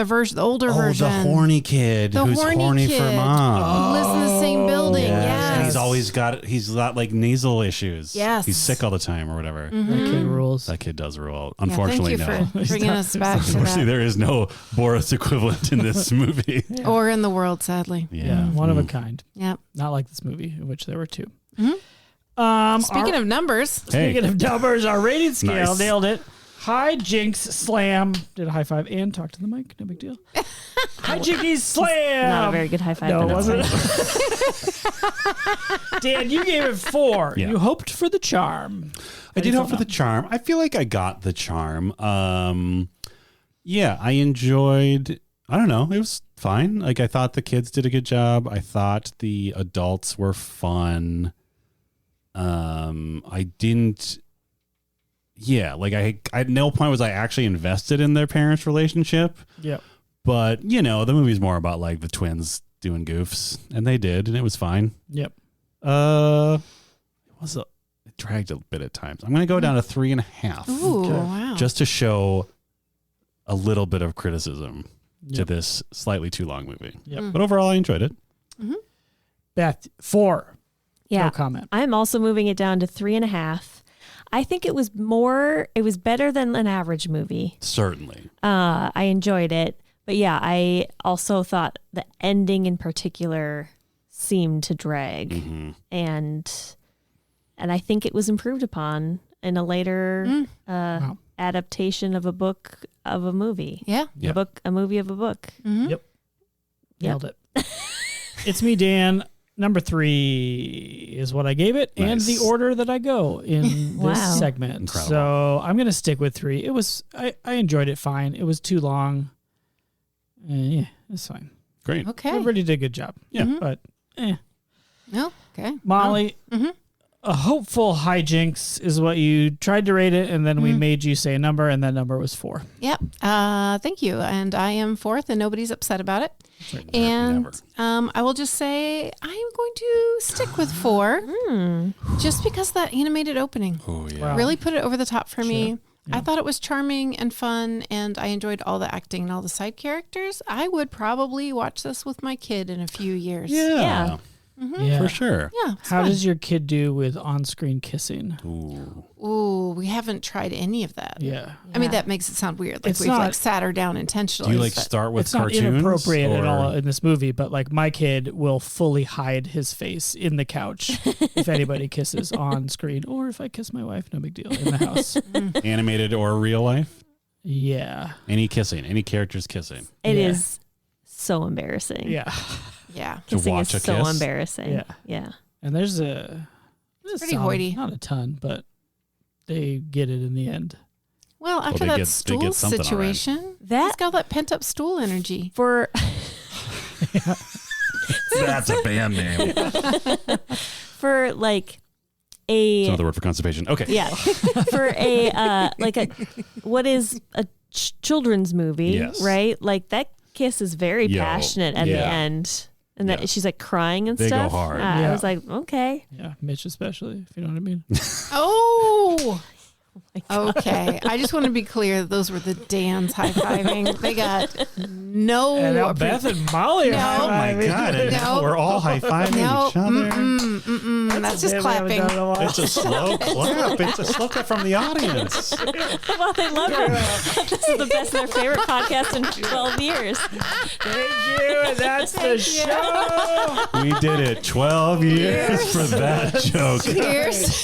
version, the older version. The horny kid The who's horny kid for mom. who lives in the same building. Yes. And he's got like nasal issues. Yes. He's sick all the time or whatever. That kid rules. That kid does rule. Yeah, Unfortunately, thank you no. for bringing us back to Unfortunately, that. there is no Boris equivalent in this movie. Or in the world, sadly. Yeah, one of a kind. Yep. Not like this movie, in which there were two. Speaking of numbers, Hey. Speaking of numbers, our rating scale Nice. nailed it. High jinks slam. Did a high five and talk to the mic. No big deal. High jinkies slam. Not a very good high five. No, but it that's wasn't. Dan, you gave it 4. Yeah. You hoped for the charm. I did hope for the charm. I feel like I got the charm. Yeah, I enjoyed. I don't know. It was fine. Like I thought the kids did a good job. I thought the adults were fun. I didn't. Yeah, like I at no point was I actually invested in their parents' relationship. Yep. But the movie's more about like the twins doing goofs, and they did, and it was fine. Yep. It dragged a bit at times. I'm gonna go down to 3.5. ooh, Okay. wow. Just to show a little bit of criticism to Yep. this slightly too long movie. Yep. But overall, I enjoyed it. Beth, 4. Yeah. No comment. I'm also moving it down to 3.5. I think it was better than an average movie. Certainly. I enjoyed it. But yeah, I also thought the ending in particular seemed to drag. Mm-hmm. And I think it was improved upon in a later Wow. adaptation of a book of a movie. Yeah. Yep. A movie of a book. Yep. Nailed it. It's me, Dan. Number 3 is what I gave it, and Nice. the order that I go in Wow. this segment. Incredible. So I'm going to stick with 3. It was I enjoyed it fine. It was too long. Yeah, it's fine. Great. Okay. Everybody did a good job. Yeah. But No. Okay. Molly, Mhm. a hopeful hijinks is what you tried to rate it, and then we made you say a number, and that number was 4. Yep. Thank you. And I am 4th, and nobody's upset about it. Never. And I will just say I am going to stick with 4, just because that animated opening Oh yeah. Wow. really put it over the top for me. Yeah. I thought it was charming and fun, and I enjoyed all the acting and all the side characters. I would probably watch this with my kid in a few years. Yeah. Yeah. For sure. Yeah. it's How fun. does your kid do with on-screen kissing? Ooh. Ooh, we haven't tried any of that. Yeah. I mean, that makes it sound weird. Like It's we've not- like sat her down Do intentionally. you like but- start with It's not cartoons? inappropriate at or- all in this movie, but like my kid will fully hide his face in the couch if anybody kisses on screen, or if I kiss my wife, no big deal in the house. Animated or real life? Yeah. Any kissing? Any characters kissing? It Yeah. is so embarrassing. Yeah. Yeah. To Kissing watch is a so kiss? embarrassing. Yeah. Yeah. And there's pretty some, hoity. not a ton, but they get it in the end. Well, after they that get stool something, all right. situation, That- he's got all that pent up stool energy. For That's a band name. for like a It's another word for constipation. Okay. yeah for a like a what is a children's movie, Yes. right? Like that kiss is very Yo, passionate at the yeah. end, and Yeah. that she's like crying and They go stuff. hard. I Yeah. was like, okay. Yeah. Mitch especially, if you know what I mean. Oh, okay. I just want to be clear that those were the Dan's high fiving. They got no. And now Beth and Molly are No. Oh my high-fiving. God. And now No. we're all high fiving No, each other. That's just Bit we haven't clapping. done in a while. It's a slow clap. It's a slow clap from the audience. Well, they love it. This is the best, their favorite podcast in 12 years. Thank you, and that's the show. We did it 12 years for that joke. Here's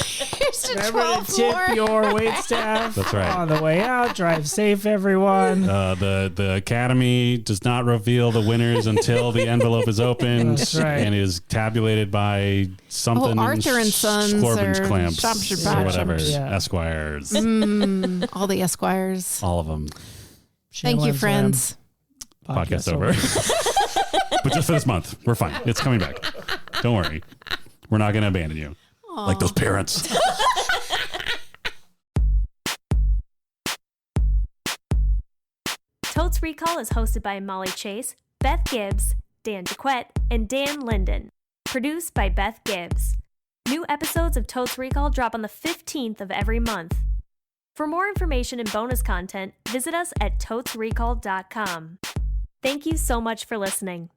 to Remember 12 to tip more. your wait staff. That's right. On the way out, drive safe, everyone. The Academy does not reveal the winners until the envelope is opened That's right. and is tabulated by something. Oh, Arthur and Sons Corbin's or Clamps Shopshire or Bottoms. whatever. Yeah. Esquires. All the Esquires. All of them. Thank you, Shameless friends. Podcast over. But just for this month. We're fine. It's coming back. Don't worry. We're not going to abandon you. Aw. Like those parents. Totes Recall is hosted by Molly Chase, Beth Gibbs, Dan Jaquette, and Dan Linden. Produced by Beth Gibbs. New episodes of Totes Recall drop on the 15th of every month. For more information and bonus content, visit us at totesrecall.com. Thank you so much for listening.